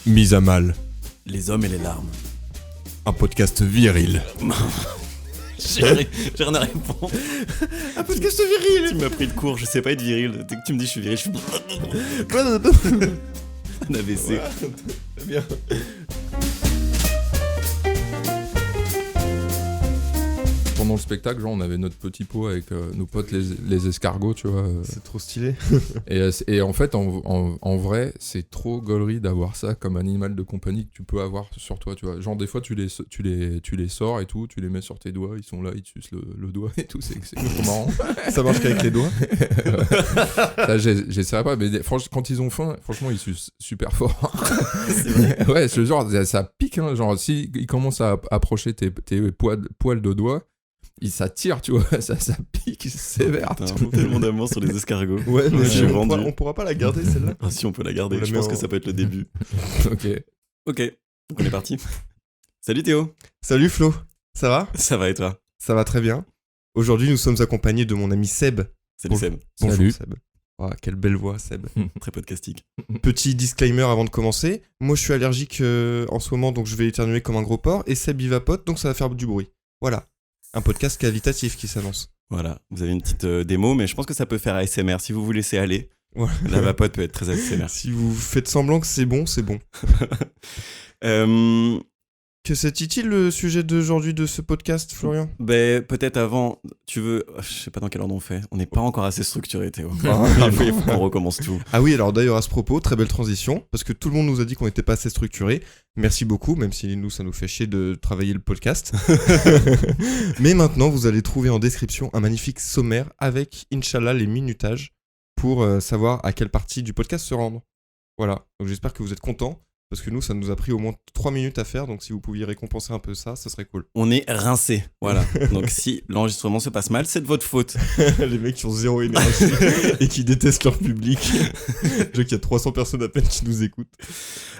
Mise à mal, Les hommes et les larmes. un podcast viril. J'ai rien à répondre. Un podcast viril. Tu m'as pris le cours, je sais pas être viril. Dès que tu me dis je suis viril, je suis un AVC. Ouais, très bien. Pendant le spectacle, genre, on avait notre petit pot avec nos potes les escargots, tu vois. C'est trop stylé. Et en fait, en vrai, c'est trop gaulerie d'avoir ça comme animal de compagnie que tu peux avoir sur toi, tu vois. Genre, des fois, tu les sors et tout, tu les mets sur tes doigts, ils sont là, ils te sucent le doigt et tout, c'est trop marrant. Ça marche qu'avec les doigts. Ça, j'essaierai pas, mais quand ils ont faim, franchement, ils sucent super fort. C'est vrai. Ouais, ce genre, ça pique, hein. Genre, si ils commencent à approcher tes poils de doigts, ça tire, tu vois, ça pique sévère. Putain, tellement d'amour sur les escargots. Ouais, mais je suis on vendu. pourra pas la garder celle-là. Ah si, on peut la garder. On la Je met pense en- que ça peut être le début. Ok. Ok, donc on est parti. Salut Théo. Salut Flo, ça va? Ça va et toi? Ça va très bien. Aujourd'hui, nous sommes accompagnés de mon ami Seb. Salut Bonjour. Seb. Bonjour Salut. Seb. Oh, quelle belle voix Seb. Très podcastique. Petit disclaimer avant de commencer. Moi, je suis allergique en ce moment, donc je vais éternuer comme un gros porc. Et Seb, il vapote, donc ça va faire du bruit. Voilà. Un podcast qualitatif qui s'annonce. Voilà, vous avez une petite démo, mais je pense que ça peut faire ASMR. Si vous vous laissez aller, Voilà. la vapote peut être très ASMR. Si vous faites semblant que c'est bon, c'est bon. Euh, Que c'est-il le sujet d'aujourd'hui de ce podcast, Florian? peut-être avant, tu veux... Je sais pas dans quel ordre on fait. On n'est pas encore assez structuré, Théo. Ah, Il faut qu'on recommence tout. Ah oui, alors d'ailleurs à ce propos, très belle transition, parce que tout le monde nous a dit qu'on n'était pas assez structuré. Merci beaucoup, même si nous, ça nous fait chier de travailler le podcast. Mais maintenant, vous allez trouver en description un magnifique sommaire avec, Inch'Allah, les minutages pour savoir à quelle partie du podcast se rendre. Voilà, donc j'espère que vous êtes contents, parce que nous, ça nous a pris au moins 3 minutes à faire, donc si vous pouviez récompenser un peu ça, ça serait cool. On est rincé, voilà. Donc si l'enregistrement se passe mal, c'est de votre faute. Les mecs qui ont zéro énergie et qui détestent leur public. Je vois qu'il y a 300 personnes à peine qui nous écoutent.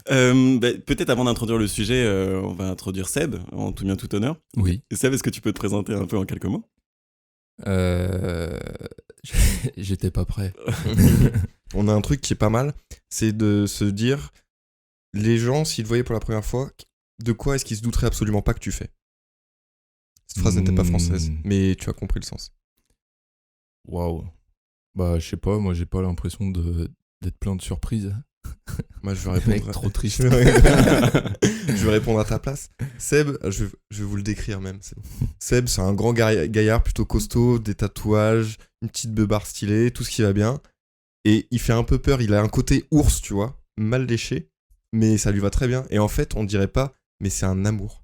Peut-être avant d'introduire le sujet, on va introduire Seb, en tout bien tout honneur. Oui. Et Seb, est-ce que tu peux te présenter un peu en quelques mots? J'étais pas prêt. On a un truc qui est pas mal, c'est de se dire, les gens, s'ils te voyaient pour la première fois, de quoi est-ce qu'ils se douteraient absolument pas que tu fais? Cette phrase n'était pas française, mais tu as compris le sens. Waouh. Bah, je sais pas, moi j'ai pas l'impression d'être plein de surprises. Moi, je vais Mec, répondre. trop triste. Je vais répondre à ta place. Seb, je vais vous le décrire même. Seb, c'est un grand gaillard plutôt costaud, des tatouages, une petite beubare stylée, tout ce qui va bien. Et il fait un peu peur, il a un côté ours, tu vois, mal léché, mais ça lui va très bien. Et en fait, on dirait pas, mais c'est un amour.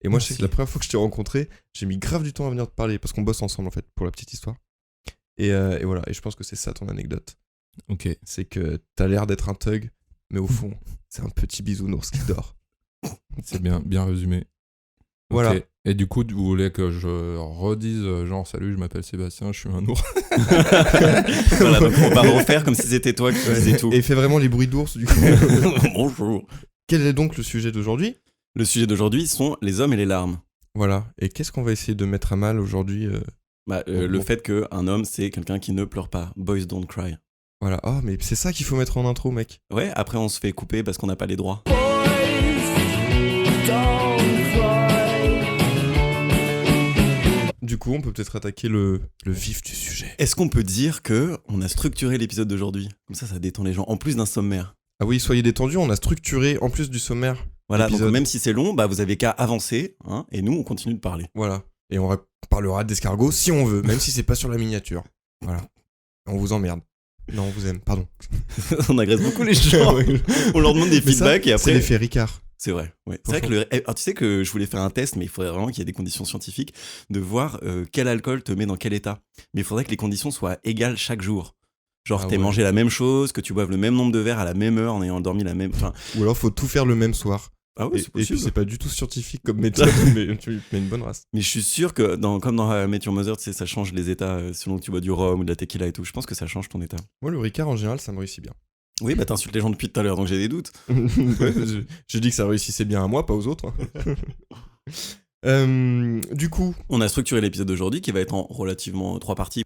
Et moi, je sais que la première fois que je t'ai rencontré, j'ai mis grave du temps à venir te parler, parce qu'on bosse ensemble, en fait, pour la petite histoire. Et voilà, et je pense que c'est ça ton anecdote. Ok. C'est que t'as l'air d'être un thug, mais au fond, c'est un petit bisounours qui dort. C'est bien résumé. Voilà. Ok. Et du coup, vous voulez que je redise genre salut, je m'appelle Sébastien, je suis un ours. Voilà, donc on va refaire comme si c'était toi qui faisais tout. Et fais vraiment les bruits d'ours, du coup. Bonjour. Quel est donc le sujet d'aujourd'hui? Le sujet d'aujourd'hui sont les hommes et les larmes. Voilà. Et qu'est-ce qu'on va essayer de mettre à mal aujourd'hui Le fait qu'un homme, c'est quelqu'un qui ne pleure pas. Boys don't cry. Voilà. Oh, mais c'est ça qu'il faut mettre en intro, mec. Ouais, après on se fait couper parce qu'on n'a pas les droits. Du coup, on peut peut-être attaquer le vif du sujet. Est-ce qu'on peut dire que on a structuré l'épisode d'aujourd'hui? Comme ça détend les gens, en plus d'un sommaire. Ah oui, soyez détendus, on a structuré, en plus du sommaire, Voilà, donc l'épisode. même si c'est long, vous avez qu'à avancer, hein, et nous on continue de parler. Voilà. Et on parlera d'escargots si on veut, même si c'est pas sur la miniature. Voilà. On vous emmerde. Non, on vous aime, pardon. On agresse beaucoup les gens. Ouais. On leur demande des Mais ça, feedbacks et c'est après... l'effet Ricard. C'est vrai, ouais. C'est vrai que alors, tu sais que je voulais faire un test, mais il faudrait vraiment qu'il y ait des conditions scientifiques de voir quel alcool te met dans quel état. Mais il faudrait que les conditions soient égales chaque jour. Genre, Ah t'aies ouais. mangé la même chose, que tu boives le même nombre de verres à la même heure en ayant dormi la même... Enfin, Ou alors, faut tout faire le même soir. ah ouais, Et c'est puis, possible. c'est pas du tout scientifique comme méthode, mais tu mets une bonne race. Mais je suis sûr que, comme dans How I Met Your Mother, tu sais, ça change les états selon que tu bois du rhum ou de la tequila et tout. Je pense que ça change ton état. Moi, le Ricard, en général, ça me réussit bien. Oui, t'insultes les gens depuis tout à l'heure, donc j'ai des doutes. Ouais, je dis que ça réussissait bien à moi, pas aux autres. Du coup, On a structuré l'épisode d'aujourd'hui qui va être en relativement 3 parties,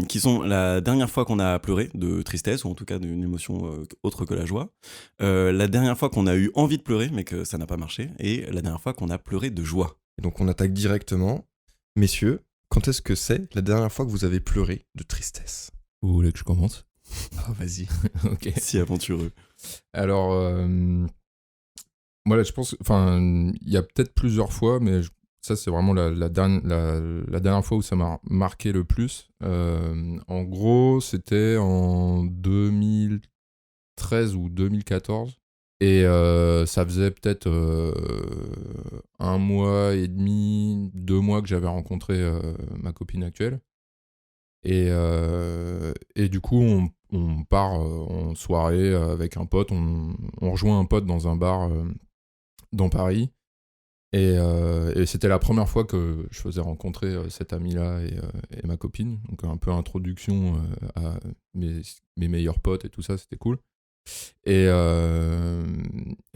qui sont la dernière fois qu'on a pleuré de tristesse, ou en tout cas d'une émotion autre que la joie, la dernière fois qu'on a eu envie de pleurer mais que ça n'a pas marché, et la dernière fois qu'on a pleuré de joie. donc on attaque directement. Messieurs, quand est-ce que c'est la dernière fois que vous avez pleuré de tristesse? Vous voulez que je commence? Ah, vas-y. Ok. Si aventureux. Alors, moi, là, je pense... Enfin, il y a peut-être plusieurs fois, mais ça, c'est vraiment la dernière fois où ça m'a marqué le plus. En gros, c'était en 2013 ou 2014. Et ça faisait peut-être 1 mois et demi, 2 mois que j'avais rencontré ma copine actuelle. Et du coup, on part en soirée avec un pote. On rejoint un pote dans un bar dans Paris. Et c'était la première fois que je faisais rencontrer cet ami-là et ma copine. Donc un peu introduction à mes meilleurs potes et tout ça, c'était cool. Et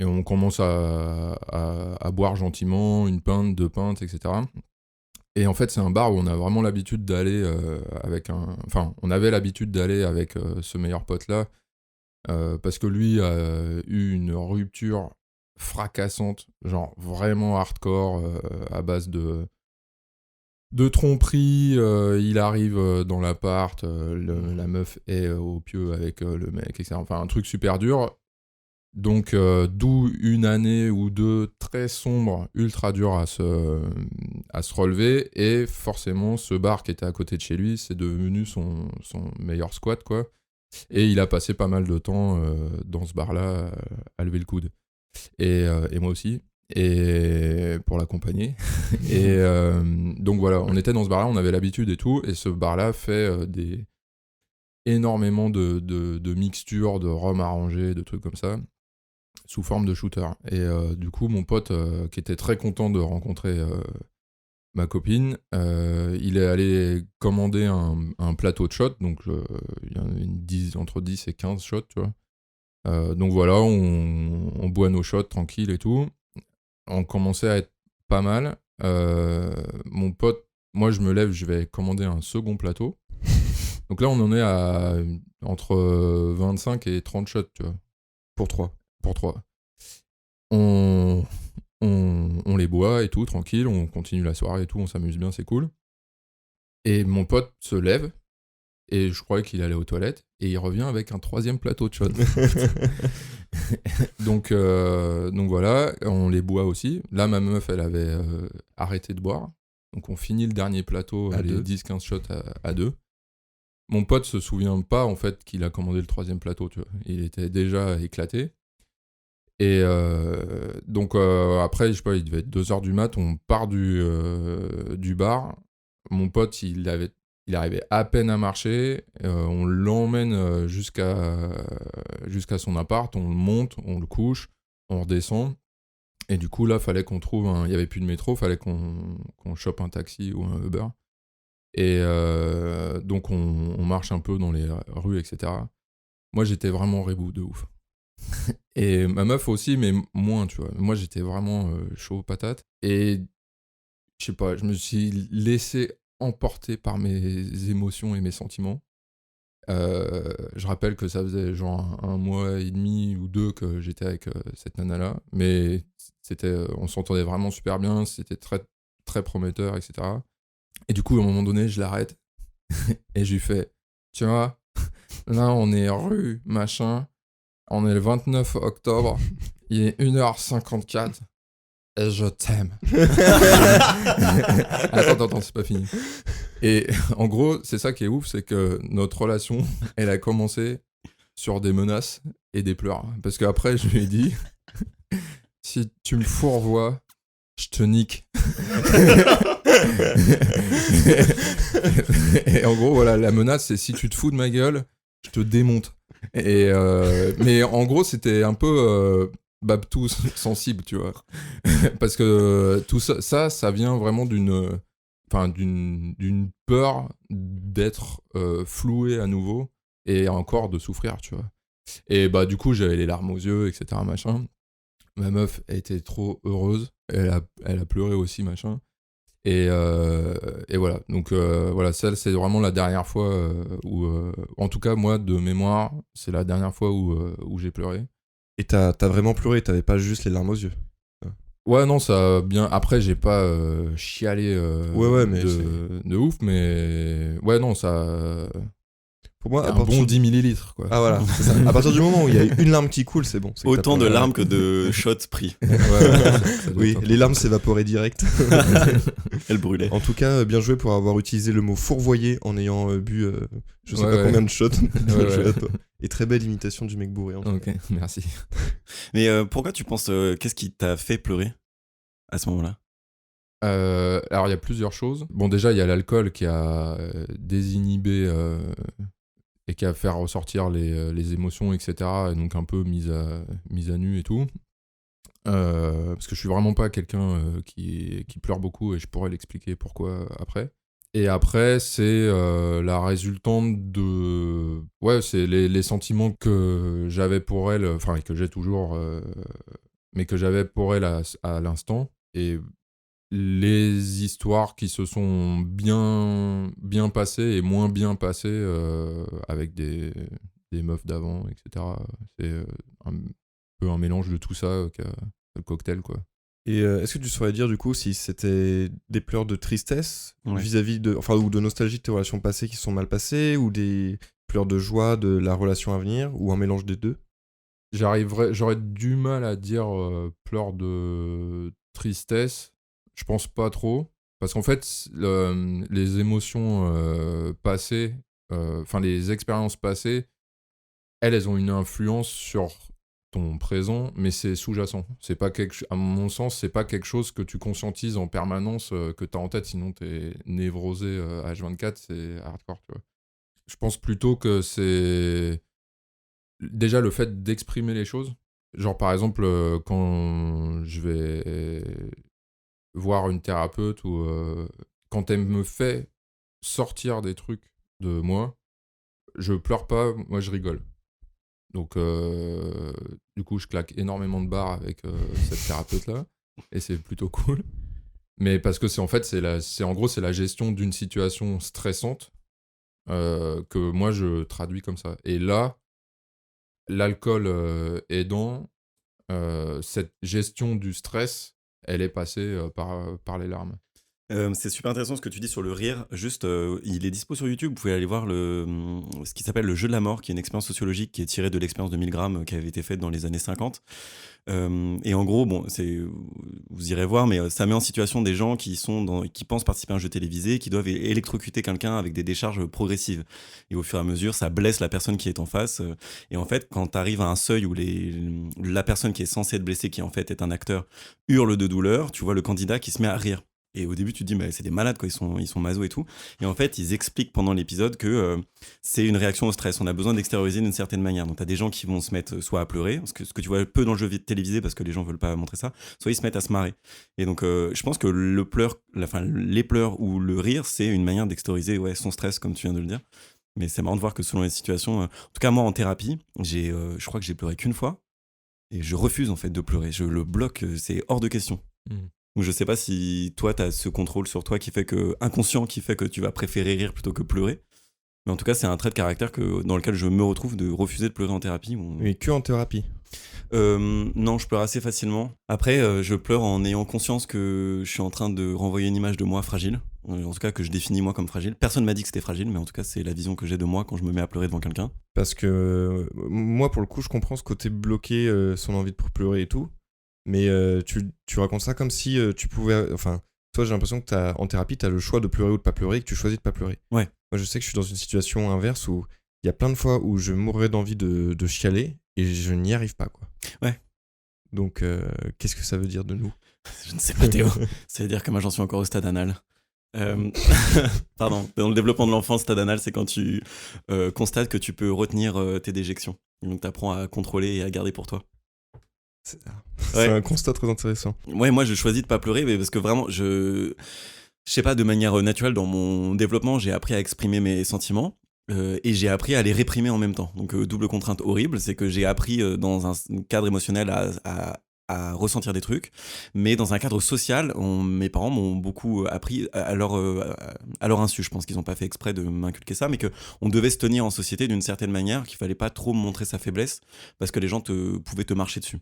on commence à boire gentiment, 1 pinte, 2 pintes, etc. Et en fait, c'est un bar où on a vraiment l'habitude d'aller on avait l'habitude d'aller avec ce meilleur pote-là, parce que lui a eu une rupture fracassante, genre vraiment hardcore, à base de tromperie. Il arrive dans l'appart, la meuf est au pieu avec le mec, etc. Enfin, un truc super dur. Donc, d'où 1 année ou 2 très sombre, ultra dur à se relever. Et forcément, ce bar qui était à côté de chez lui, c'est devenu son meilleur squat, quoi. Et il a passé pas mal de temps dans ce bar-là à lever le coude. Et moi aussi. Et pour l'accompagner. Et donc voilà, on était dans ce bar-là, on avait l'habitude et tout. Et ce bar-là fait énormément de mixtures, de rhum arrangé, de trucs comme ça, sous forme de shooter. Et du coup, mon pote, qui était très content de rencontrer ma copine, il est allé commander un plateau de shots. Donc il y en a entre 10 et 15 shots, tu vois. Donc voilà, on boit nos shots tranquille et tout. On commençait à être pas mal. Mon pote, moi je me lève, je vais commander un second plateau. Donc là, on en est à entre 25 et 30 shots, tu vois. Pour 3. Pour 3. On les boit et tout, tranquille, on continue la soirée et tout, on s'amuse bien, c'est cool. Et mon pote se lève, et je croyais qu'il allait aux toilettes, et il revient avec un 3e plateau de shots. donc voilà, on les boit aussi. Là, ma meuf, elle avait arrêté de boire. Donc on finit le dernier plateau, À les deux. 10-15 shots à 2. Mon pote se souvient pas, en fait, qu'il a commandé le 3e plateau, tu vois. Il était déjà éclaté. Et donc après, je sais pas, il devait être 2h du mat, on part du bar. Mon pote, il arrivait à peine à marcher. On l'emmène jusqu'à son appart, on le monte, on le couche, on redescend. Et du coup, là, fallait qu'on trouve il y avait plus de métro, fallait qu'on chope un taxi ou un Uber. Et donc, on marche un peu dans les rues, etc. Moi, j'étais vraiment rebou de ouf. Et ma meuf aussi, mais moins, tu vois. Moi, j'étais vraiment chaud patate. Et je sais pas, je me suis laissé emporter par mes émotions et mes sentiments. Je rappelle que ça faisait genre 1 mois et demi ou 2 que j'étais avec cette nana-là. Mais on s'entendait vraiment super bien, c'était très, très prometteur, etc. Et du coup, à un moment donné, je l'arrête. Et je lui fais, tu vois, là, on est rue, machin. On est le 29 octobre, il est 1h54 et je t'aime. Attends, c'est pas fini. Et en gros, c'est ça qui est ouf, c'est que notre relation, elle a commencé sur des menaces et des pleurs. Parce qu'après, je lui ai dit, si tu me fourvoies, je te nique. Et en gros, voilà, la menace, c'est si tu te fous de ma gueule, je te démonte. Et mais en gros, c'était un peu Babtou sensible, tu vois. Parce que tout ça vient vraiment d'une peur d'être floué à nouveau et encore de souffrir, tu vois. Et bah du coup, j'avais les larmes aux yeux, etc. machin. Ma meuf était trop heureuse. elle a pleuré aussi, machin. Et voilà. Donc voilà, ça, c'est vraiment la dernière fois où... en tout cas, moi, de mémoire, c'est la dernière fois où j'ai pleuré. Et t'as vraiment pleuré, t'avais pas juste les larmes aux yeux. Ouais, non, ça a bien... Après, j'ai pas chialé Ouais, mais de ouf, mais... Ouais, non, ça... Pour moi, un bon 10 millilitres, quoi. Ah voilà, c'est ça. À partir du moment où il y a une larme qui coule, c'est bon. C'est que t'as Autant de pleuré. larmes que de shots pris. Ouais, ça doit Oui, être un peu les larmes ça. s'évaporaient direct. Elle brûlait. En tout cas, bien joué pour avoir utilisé le mot fourvoyer en ayant bu je sais Ouais, pas ouais. combien de shots. Bien Ouais, joué ouais. à toi. Et très belle imitation du mec bourré. En tout cas. Ok, merci. Mais pourquoi tu penses, qu'est-ce qui t'a fait pleurer à ce moment-là? Alors, il y a plusieurs choses. Bon, déjà, il y a l'alcool qui a désinhibé et qui a fait ressortir les émotions, etc. Et donc un peu mise à nu et tout. Parce que je suis vraiment pas quelqu'un qui pleure beaucoup et je pourrais l'expliquer pourquoi après. Et après, c'est la résultante de... Ouais, c'est les sentiments que j'avais pour elle, enfin, que j'ai toujours, mais que j'avais pour elle à l'instant. Et les histoires qui se sont bien passées et moins bien passées avec des meufs d'avant, etc. C'est un peu un mélange de tout ça, le cocktail, quoi. Et est-ce que tu saurais dire du coup si c'était des pleurs de tristesse Ouais. vis-à-vis de, enfin, ou de nostalgie de tes relations passées qui se sont mal passées, ou des pleurs de joie de la relation à venir, ou un mélange des deux? J'aurais du mal à dire pleurs de tristesse. Je pense pas trop. Parce qu'en fait, les émotions passées, enfin les expériences passées, elles ont une influence sur ton présent, mais c'est sous-jacent. C'est pas à mon sens, c'est pas quelque chose que tu conscientises en permanence, que t'as en tête, sinon t'es névrosé H24, c'est hardcore, tu vois. Je pense plutôt que c'est déjà le fait d'exprimer les choses. Genre par exemple, quand je vais voir une thérapeute ou quand elle me fait sortir des trucs de moi, je pleure pas, moi je rigole. Donc du coup je claque énormément de barres avec cette thérapeute là et c'est plutôt cool. Mais parce que c'est en fait c'est la gestion d'une situation stressante que moi je traduis comme ça. Et là l'alcool aidant, cette gestion du stress, elle est passée par les larmes. C'est super intéressant ce que tu dis sur le rire. Juste, il est dispo sur YouTube. Vous pouvez aller voir ce qui s'appelle Le Jeu de la mort, qui est une expérience sociologique qui est tirée de l'expérience de Milgram qui avait été faite dans les années 50. Et en gros, bon, vous irez voir, mais ça met en situation des gens qui pensent participer à un jeu télévisé, qui doivent électrocuter quelqu'un avec des décharges progressives. Et au fur et à mesure, ça blesse la personne qui est en face. Et en fait, quand tu arrives à un seuil où la personne qui est censée être blessée, qui en fait est un acteur, hurle de douleur, tu vois le candidat qui se met à rire. Et au début, tu te dis, mais c'est des malades, quoi, ils sont maso et tout. Et en fait, ils expliquent pendant l'épisode que c'est une réaction au stress. On a besoin d'extérioriser d'une certaine manière. Donc, tu as des gens qui vont se mettre soit à pleurer, parce que ce que tu vois peu dans le jeu télévisé, parce que les gens veulent pas montrer ça, soit ils se mettent à se marrer. Et donc, je pense que les pleurs ou le rire, c'est une manière d'extérioriser son stress, comme tu viens de le dire. Mais c'est marrant de voir que selon les situations, en tout cas, moi, en thérapie, je crois que j'ai pleuré qu'une fois. Et je refuse, en fait, de pleurer. Je le bloque, c'est hors de question. Donc je sais pas si toi t'as ce contrôle sur toi inconscient qui fait que tu vas préférer rire plutôt que pleurer. Mais en tout cas c'est un trait de caractère dans lequel je me retrouve, de refuser de pleurer en thérapie. Mais que en thérapie. Non, je pleure assez facilement. Après je pleure en ayant conscience que je suis en train de renvoyer une image de moi fragile. En tout cas que je définis moi comme fragile. Personne m'a dit que c'était fragile, mais en tout cas c'est la vision que j'ai de moi quand je me mets à pleurer devant quelqu'un. Parce que moi pour le coup je comprends ce côté bloqué, son envie de pleurer et tout. Mais tu racontes ça comme si tu pouvais... Enfin, toi, j'ai l'impression que en thérapie, tu as le choix de pleurer ou de pas pleurer et que tu choisis de pas pleurer. Ouais. Moi, je sais que je suis dans une situation inverse où il y a plein de fois où je mourrais d'envie de chialer et je n'y arrive pas, quoi. Ouais. Donc, qu'est-ce que ça veut dire de nous? Je ne sais pas, Théo. Ça veut dire que moi, j'en suis encore au stade anal. Pardon, dans le développement de l'enfant, stade anal, c'est quand tu constates que tu peux retenir tes déjections. Donc, tu apprends à contrôler et à garder pour toi. C'est un constat très intéressant. Ouais, moi je choisis de pas pleurer, mais parce que vraiment, je sais pas, de manière naturelle, dans mon développement, j'ai appris à exprimer mes sentiments et j'ai appris à les réprimer en même temps. Donc double contrainte horrible, c'est que j'ai appris dans un cadre émotionnel à à ressentir des trucs, mais dans un cadre social, mes parents m'ont beaucoup appris à leur insu. Je pense qu'ils n'ont pas fait exprès de m'inculquer ça, mais qu'on devait se tenir en société d'une certaine manière, qu'il fallait pas trop montrer sa faiblesse, parce que les gens pouvaient te marcher dessus.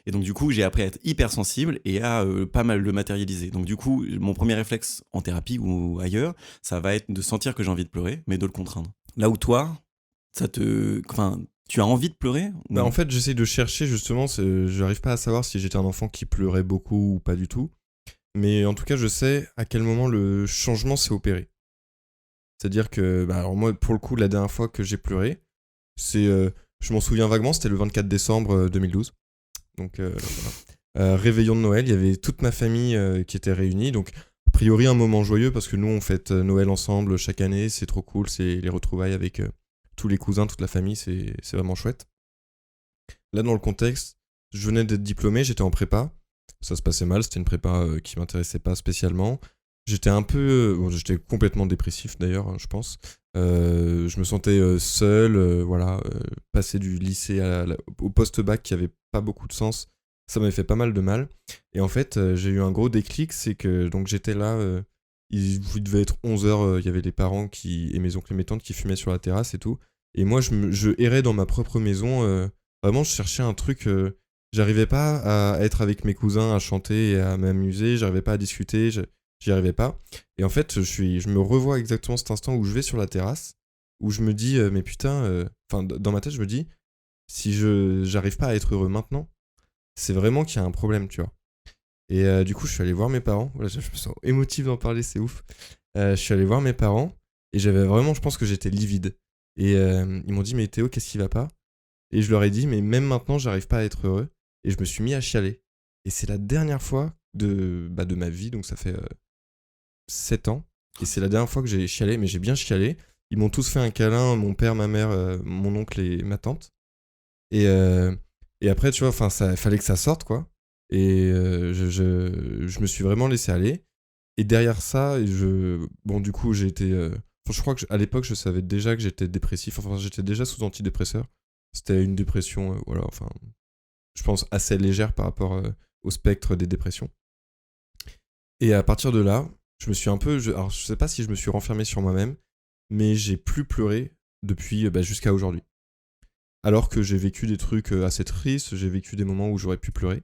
Et donc du coup, j'ai appris à être hypersensible et à pas mal le matérialiser. Donc du coup, mon premier réflexe en thérapie ou ailleurs, ça va être de sentir que j'ai envie de pleurer, mais de le contraindre. Là où toi, enfin, tu as envie de pleurer ou... Bah, en fait, j'essaye de chercher justement, j'arrive pas à savoir si j'étais un enfant qui pleurait beaucoup ou pas du tout. Mais en tout cas, je sais à quel moment le changement s'est opéré. C'est-à-dire que, bah, alors moi, pour le coup, la dernière fois que j'ai pleuré, je m'en souviens vaguement, c'était le 24 décembre 2012. Donc, voilà. Réveillon de Noël, il y avait toute ma famille qui était réunie. Donc, a priori, un moment joyeux parce que nous, on fête Noël ensemble chaque année. C'est trop cool. C'est les retrouvailles avec tous les cousins, toute la famille. C'est vraiment chouette. Là, dans le contexte, je venais d'être diplômé, j'étais en prépa. Ça se passait mal, c'était une prépa qui m'intéressait pas spécialement. J'étais j'étais complètement dépressif d'ailleurs, je pense. Je me sentais seul, voilà. Passer du lycée au post-bac qui avait pas beaucoup de sens, ça m'avait fait pas mal de mal. Et en fait, j'ai eu un gros déclic, c'est que donc j'étais là, il devait être 11h, il y avait les parents et mes oncles et mes tantes qui fumaient sur la terrasse et tout. Et moi, je errais dans ma propre maison. Vraiment, je cherchais un truc. J'arrivais pas à être avec mes cousins, à chanter et à m'amuser. J'arrivais pas à discuter. J'y arrivais pas. Et en fait, je me revois exactement cet instant où je vais sur la terrasse, où je me dis, mais putain, enfin, dans ma tête, je me dis, si j'arrive pas à être heureux maintenant, c'est vraiment qu'il y a un problème, tu vois. Et du coup, je suis allé voir mes parents. Voilà, je me sens émotif d'en parler, c'est ouf. Je suis allé voir mes parents et j'avais vraiment, je pense que j'étais livide. Et ils m'ont dit, mais Théo, qu'est-ce qui va pas? Et je leur ai dit, mais même maintenant, j'arrive pas à être heureux. Et je me suis mis à chialer. Et c'est la dernière fois de ma vie, donc ça fait 7 ans. Et c'est la dernière fois que j'ai chialé, mais j'ai bien chialé. Ils m'ont tous fait un câlin, mon père, ma mère, mon oncle et ma tante. Et après, tu vois, enfin, ça fallait que ça sorte, quoi. Et je me suis vraiment laissé aller. Et derrière ça, bon, du coup, j'ai été... je crois qu'à l'époque, je savais déjà que j'étais dépressif. Enfin, j'étais déjà sous antidépresseur. C'était une dépression, voilà, enfin, je pense assez légère par rapport au spectre des dépressions. Et à partir de là, je me suis alors, je sais pas si je me suis renfermé sur moi-même, mais j'ai plus pleuré depuis jusqu'à aujourd'hui. Alors que j'ai vécu des trucs assez tristes, j'ai vécu des moments où j'aurais pu pleurer.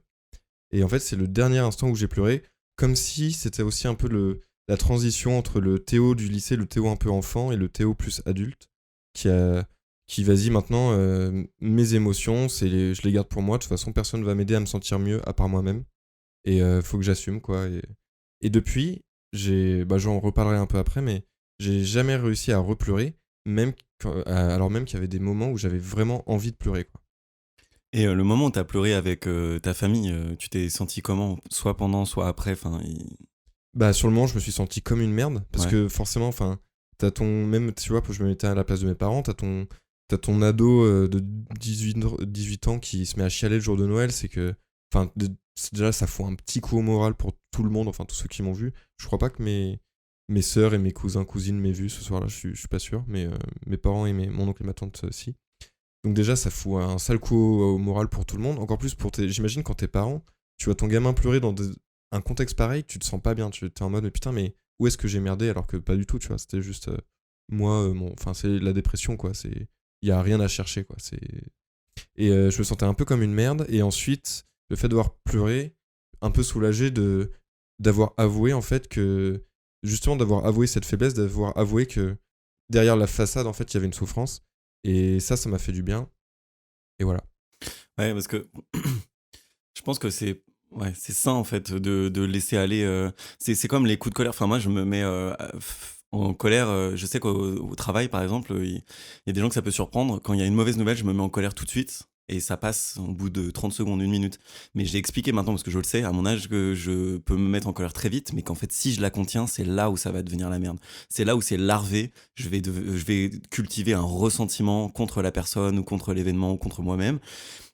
Et en fait, c'est le dernier instant où j'ai pleuré, comme si c'était aussi un peu la transition entre le Théo du lycée, le Théo un peu enfant, et le Théo plus adulte, qui vas-y maintenant, mes émotions, je les garde pour moi. De toute façon, personne va m'aider à me sentir mieux à part moi-même. Et faut que j'assume, quoi. Et depuis, j'en reparlerai un peu après, mais j'ai jamais réussi à repleurer, alors même qu'il y avait des moments où j'avais vraiment envie de pleurer, quoi. Et le moment où t'as pleuré avec ta famille, tu t'es senti comment? Soit pendant, soit après, enfin... Sur le moment, je me suis senti comme une merde, parce Ouais. que forcément, enfin, même, tu vois, je me mettais à la place de mes parents, t'as ton ado de 18 ans qui se met à chialer le jour de Noël, c'est que, enfin, déjà, ça fout un petit coup au moral pour tout le monde, enfin, tous ceux qui m'ont vu. Je crois pas que mes sœurs et mes cousins, cousines m'aient vu ce soir-là, je suis pas sûr, mais mes parents et mon oncle et ma tante, si. Donc déjà, ça fout un sale coup au moral pour tout le monde. Encore plus j'imagine quand t'es parent, tu vois ton gamin pleurer dans un contexte pareil, tu te sens pas bien. Tu es en mode, mais putain, mais où est-ce que j'ai merdé? Alors que pas du tout, tu vois. C'était juste moi, enfin, c'est la dépression, quoi. Il y a rien à chercher, quoi. Et je me sentais un peu comme une merde. Et ensuite, le fait d'avoir pleuré, un peu soulagé d'avoir avoué, en fait, que justement, d'avoir avoué cette faiblesse, d'avoir avoué que derrière la façade, en fait, il y avait une souffrance. Et ça m'a fait du bien. Et voilà. Ouais, parce que je pense que c'est sain en fait de laisser aller. C'est comme les coups de colère. Enfin, moi, je me mets en colère. Je sais qu'au travail, par exemple, il y a des gens que ça peut surprendre. Quand il y a une mauvaise nouvelle, je me mets en colère tout de suite. Et ça passe au bout de 30 secondes, 1 minute. Mais j'ai expliqué maintenant, parce que je le sais, à mon âge, que je peux me mettre en colère très vite, mais qu'en fait, si je la contiens, c'est là où ça va devenir la merde. C'est là où c'est larvé. Je vais cultiver un ressentiment contre la personne, ou contre l'événement, ou contre moi-même.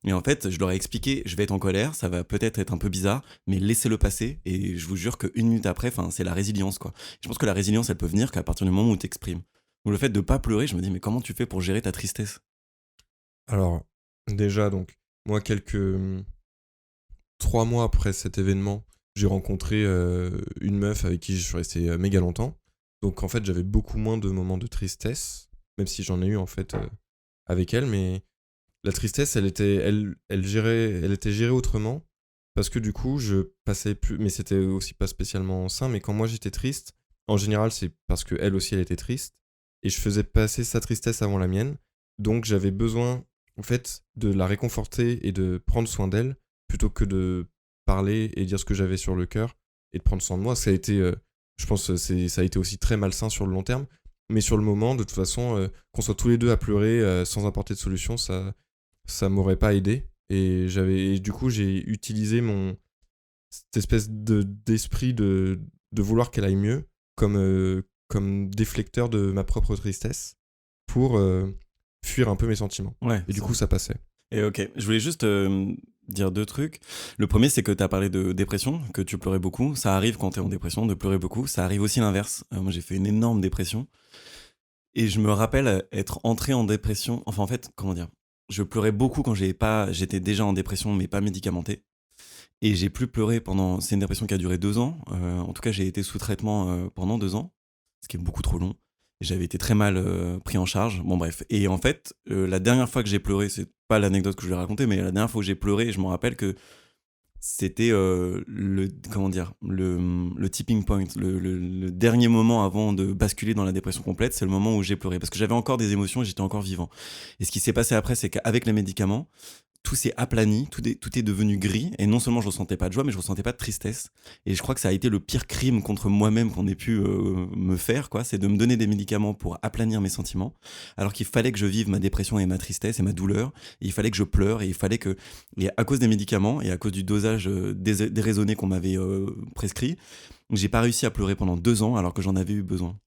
Et en fait, je leur ai expliqué, je vais être en colère, ça va peut-être être un peu bizarre, mais laissez-le passer. Et je vous jure qu'1 minute après, c'est la résilience, quoi. Je pense que la résilience, elle peut venir qu'à partir du moment où tu t'exprimes. Donc le fait de pas pleurer, je me dis, mais comment tu fais pour gérer ta tristesse? Alors, déjà, donc, moi, 3 mois après cet événement, j'ai rencontré une meuf avec qui je suis resté méga longtemps. Donc en fait, j'avais beaucoup moins de moments de tristesse, même si j'en ai eu en fait avec elle. Mais la tristesse, elle était gérée autrement. Parce que du coup, je passais plus. Mais c'était aussi pas spécialement sain. Mais quand moi j'étais triste, en général, c'est parce que elle aussi, elle était triste. Et je faisais passer sa tristesse avant la mienne. Donc j'avais besoin, en fait, de la réconforter et de prendre soin d'elle, plutôt que de parler et dire ce que j'avais sur le cœur et de prendre soin de moi. Ça a été, je pense, ça a été aussi très malsain sur le long terme. Mais sur le moment, de toute façon, qu'on soit tous les deux à pleurer sans apporter de solution, ça m'aurait pas aidé. Et du coup, j'ai utilisé cette espèce d'esprit de vouloir qu'elle aille mieux comme déflecteur de ma propre tristesse pour fuir un peu mes sentiments. Ouais. Et du coup, ça passait. Et ok, je voulais juste dire 2 trucs. Le premier, c'est que tu as parlé de dépression, que tu pleurais beaucoup. Ça arrive quand tu es en dépression de pleurer beaucoup. Ça arrive aussi l'inverse. Moi, j'ai fait une énorme dépression. Et je me rappelle être entré en dépression. Enfin, en fait, comment dire, je pleurais beaucoup quand j'étais déjà en dépression, mais pas médicamentée. Et j'ai plus pleuré pendant. C'est une dépression qui a duré 2 ans. En tout cas, j'ai été sous traitement pendant 2 ans, ce qui est beaucoup trop long. J'avais été très mal pris en charge. Bon, bref. Et en fait, la dernière fois que j'ai pleuré, c'est pas l'anecdote que je vais raconter, mais la dernière fois que j'ai pleuré, je me rappelle que c'était comment dire, le tipping point, le dernier moment avant de basculer dans la dépression complète, c'est le moment où j'ai pleuré. Parce que j'avais encore des émotions et j'étais encore vivant. Et ce qui s'est passé après, c'est qu'avec les médicaments, tout s'est aplani, tout est devenu gris, et non seulement je ressentais pas de joie, mais je ressentais pas de tristesse. Et je crois que ça a été le pire crime contre moi-même qu'on ait pu me faire, quoi, c'est de me donner des médicaments pour aplanir mes sentiments, alors qu'il fallait que je vive ma dépression et ma tristesse et ma douleur, et il fallait que je pleure, et il fallait que, et à cause des médicaments, et à cause du dosage déraisonné qu'on m'avait prescrit, j'ai pas réussi à pleurer pendant 2 ans, alors que j'en avais eu besoin.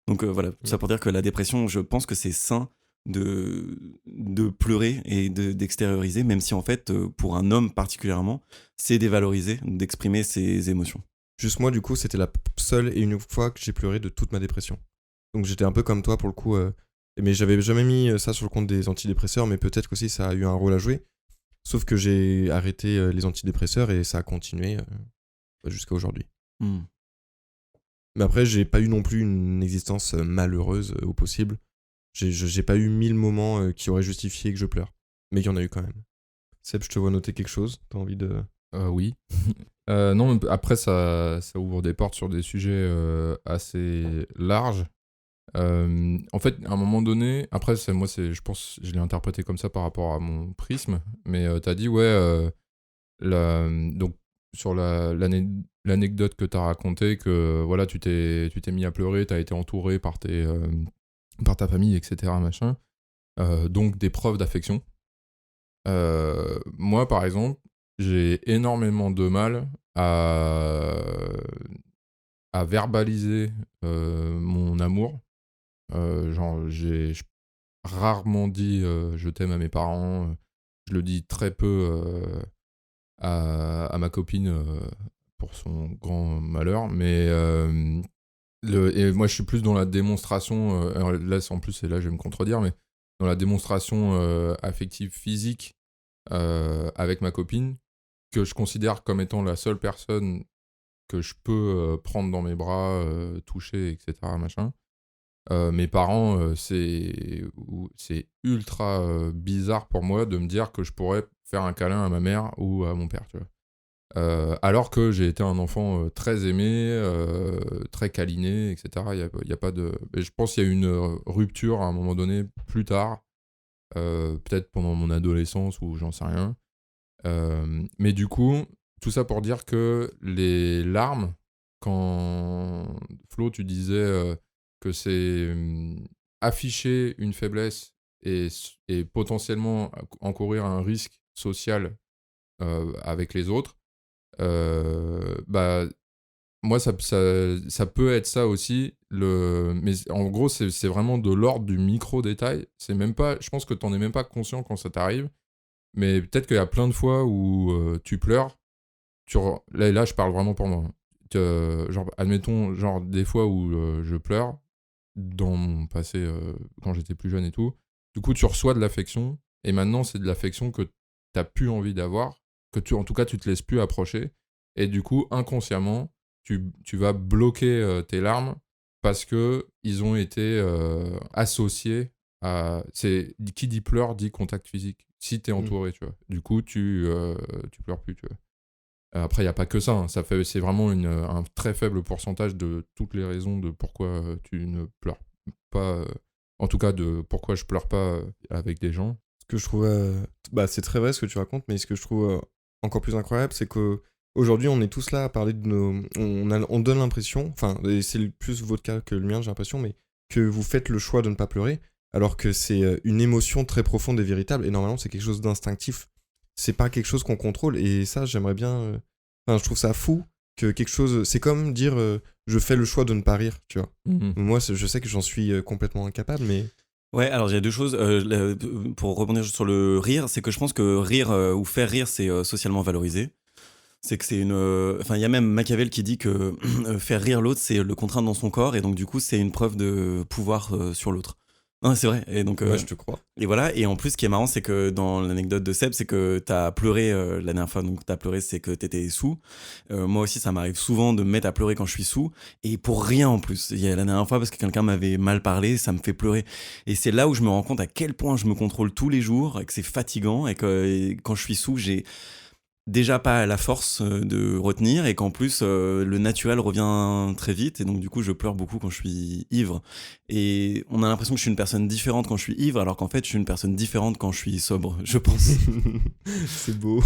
Donc voilà, tout ça pour dire que la dépression, je pense que c'est sain de pleurer et d'extérioriser, même si en fait, pour un homme particulièrement, c'est dévalorisé d'exprimer ses émotions. Juste moi, du coup, c'était la seule et unique fois que j'ai pleuré de toute ma dépression. Donc j'étais un peu comme toi pour le coup. Mais j'avais jamais mis ça sur le compte des antidépresseurs, mais peut-être qu'aussi ça a eu un rôle à jouer. Sauf que j'ai arrêté les antidépresseurs et ça a continué jusqu'à aujourd'hui. Mais après, j'ai pas eu non plus une existence malheureuse au possible. J'ai pas eu 1000 moments qui auraient justifié que je pleure. Mais il y en a eu quand même. Seb, je te vois noter quelque chose. T'as envie de... Oui. Non, mais après, ça ouvre des portes sur des sujets assez larges. En fait, à un moment donné, après, je pense, je l'ai interprété comme ça par rapport à mon prisme, mais t'as dit, ouais, donc sur l'anecdote que t'as racontée, que voilà, tu t'es mis à pleurer, t'as été entouré par ta famille, etc., machin. Donc des preuves d'affection. Moi, par exemple, j'ai énormément de mal à verbaliser mon amour. Genre, j'ai rarement dit je t'aime à mes parents. Je le dis très peu à ma copine pour son grand malheur. Mais et moi, je suis plus dans la démonstration. Alors là, en plus, et là, je vais me contredire, mais dans la démonstration affective physique avec ma copine, que je considère comme étant la seule personne que je peux prendre dans mes bras, toucher, etc. Machin. Mes parents, c'est ultra bizarre pour moi de me dire que je pourrais faire un câlin à ma mère ou à mon père, tu vois. Alors que j'ai été un enfant très aimé, très câliné, etc. Il y a pas de... Et je pense qu'il y a eu une rupture à un moment donné, plus tard, peut-être pendant mon adolescence ou j'en sais rien. Mais du coup, tout ça pour dire que les larmes, quand Flo, tu disais que c'est afficher une faiblesse et potentiellement encourir un risque social avec les autres, bah moi ça peut être ça aussi, mais en gros c'est vraiment de l'ordre du micro détail. C'est même pas, je pense que t'en es même pas conscient quand ça t'arrive, mais peut-être qu'il y a plein de fois où tu pleures, là je parle vraiment pour moi, genre admettons, genre des fois où je pleure dans mon passé quand j'étais plus jeune et tout, du coup tu reçois de l'affection et maintenant c'est de l'affection que t'as plus envie d'avoir, que en tout cas, tu te laisses plus approcher. Et du coup, inconsciemment, tu vas bloquer tes larmes parce qu'ils ont été associés à... Qui dit pleurs dit contact physique. Si tu es entouré, tu vois. Du coup, tu pleures plus, tu vois. Après, il n'y a pas que ça. Hein. C'est vraiment un très faible pourcentage de toutes les raisons de pourquoi tu ne pleures pas. En tout cas, de pourquoi je pleure pas avec des gens. Ce que je trouve... c'est très vrai ce que tu racontes, mais ce que je trouve encore plus incroyable, c'est qu'aujourd'hui, on est tous là à parler de nos... On donne l'impression, enfin, et c'est plus votre cas que le mien, j'ai l'impression, mais que vous faites le choix de ne pas pleurer, alors que c'est une émotion très profonde et véritable, et normalement, c'est quelque chose d'instinctif. C'est pas quelque chose qu'on contrôle, et ça, j'aimerais bien... Enfin, je trouve ça fou que quelque chose... C'est comme dire je fais le choix de ne pas rire, tu vois. Moi, je sais que j'en suis complètement incapable, mais... Ouais, alors il y a deux choses. Pour rebondir sur le rire, c'est que je pense que rire ou faire rire, c'est socialement valorisé. C'est que c'est une... Enfin, il y a même Machiavel qui dit que faire rire l'autre, c'est le contraindre dans son corps, et donc du coup, c'est une preuve de pouvoir sur l'autre. Non, c'est vrai. Et donc, ouais, je te crois. Et voilà. Et en plus, ce qui est marrant, c'est que dans l'anecdote de Seb, c'est que t'as pleuré la dernière fois. Donc, t'as pleuré, c'est que t'étais sous. Moi aussi, ça m'arrive souvent de me mettre à pleurer quand je suis sous. Et pour rien en plus. Il y a la dernière fois, parce que quelqu'un m'avait mal parlé, ça me fait pleurer. Et c'est là où je me rends compte à quel point je me contrôle tous les jours, et que c'est fatigant. Et que quand je suis sous, j'ai déjà pas la force de retenir, et qu'en plus le naturel revient très vite, et donc du coup je pleure beaucoup quand je suis ivre, et on a l'impression que je suis une personne différente quand je suis ivre, alors qu'en fait je suis une personne différente quand je suis sobre, je pense. C'est beau.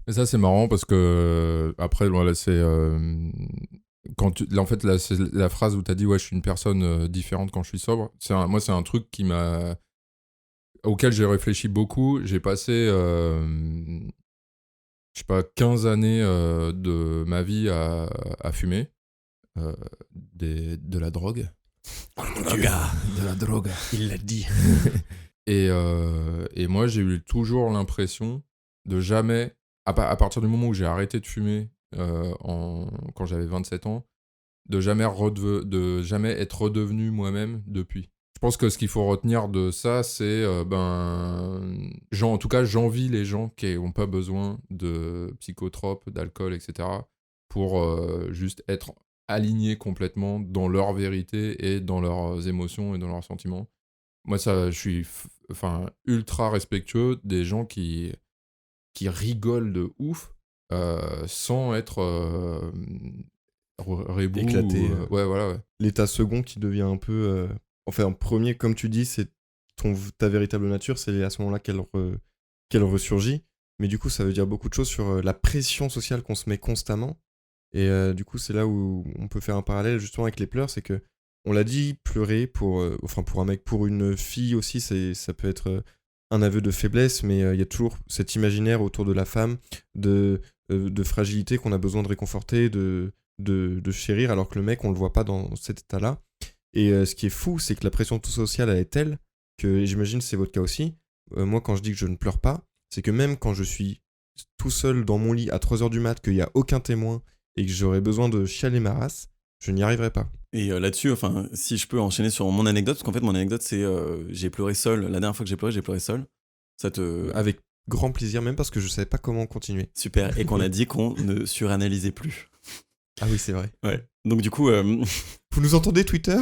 Et ça c'est marrant parce que après là c'est en fait là, c'est la phrase où t'as dit ouais je suis une personne différente quand je suis sobre. Moi c'est un truc auquel j'ai réfléchi beaucoup. J'ai passé, je sais pas, 15 années de ma vie à fumer de la drogue. Oh mon Dieu, De la drogue. il l'a dit. Et moi, j'ai eu toujours l'impression de jamais, à partir du moment où j'ai arrêté de fumer quand j'avais 27 ans, de jamais être redevenu moi-même depuis. Je pense que ce qu'il faut retenir de ça, c'est en tout cas, j'envie les gens qui n'ont pas besoin de psychotropes, d'alcool, etc. pour juste être alignés complètement dans leur vérité et dans leurs émotions et dans leurs sentiments. Moi, ça, je suis ultra respectueux des gens qui rigolent de ouf sans être rebou éclaté. Ouais, voilà, ouais. L'état second qui devient un peu... Enfin, en premier, comme tu dis, c'est ta véritable nature, c'est à ce moment-là qu'elle ressurgit. Mais du coup, ça veut dire beaucoup de choses sur la pression sociale qu'on se met constamment. Et du coup, c'est là où on peut faire un parallèle justement avec les pleurs, c'est que, on l'a dit, pleurer pour un mec, pour une fille aussi, ça peut être un aveu de faiblesse, mais il y a toujours cet imaginaire autour de la femme de fragilité qu'on a besoin de réconforter, de chérir, alors que le mec, on le voit pas dans cet état-là. Et ce qui est fou, c'est que la pression sociale, elle est telle que, et j'imagine que c'est votre cas aussi, moi quand je dis que je ne pleure pas, c'est que même quand je suis tout seul dans mon lit à 3h du mat, qu'il n'y a aucun témoin et que j'aurais besoin de chialer ma race, je n'y arriverai pas. Et là-dessus, enfin, si je peux enchaîner sur mon anecdote, parce qu'en fait mon anecdote c'est j'ai pleuré seul. La dernière fois que j'ai pleuré seul. Ça te... Avec grand plaisir, même parce que je savais pas comment continuer. Super, et qu'on a dit qu'on ne suranalysait plus. Ah oui, c'est vrai. Ouais. Donc du coup... Vous nous entendez, Twitter?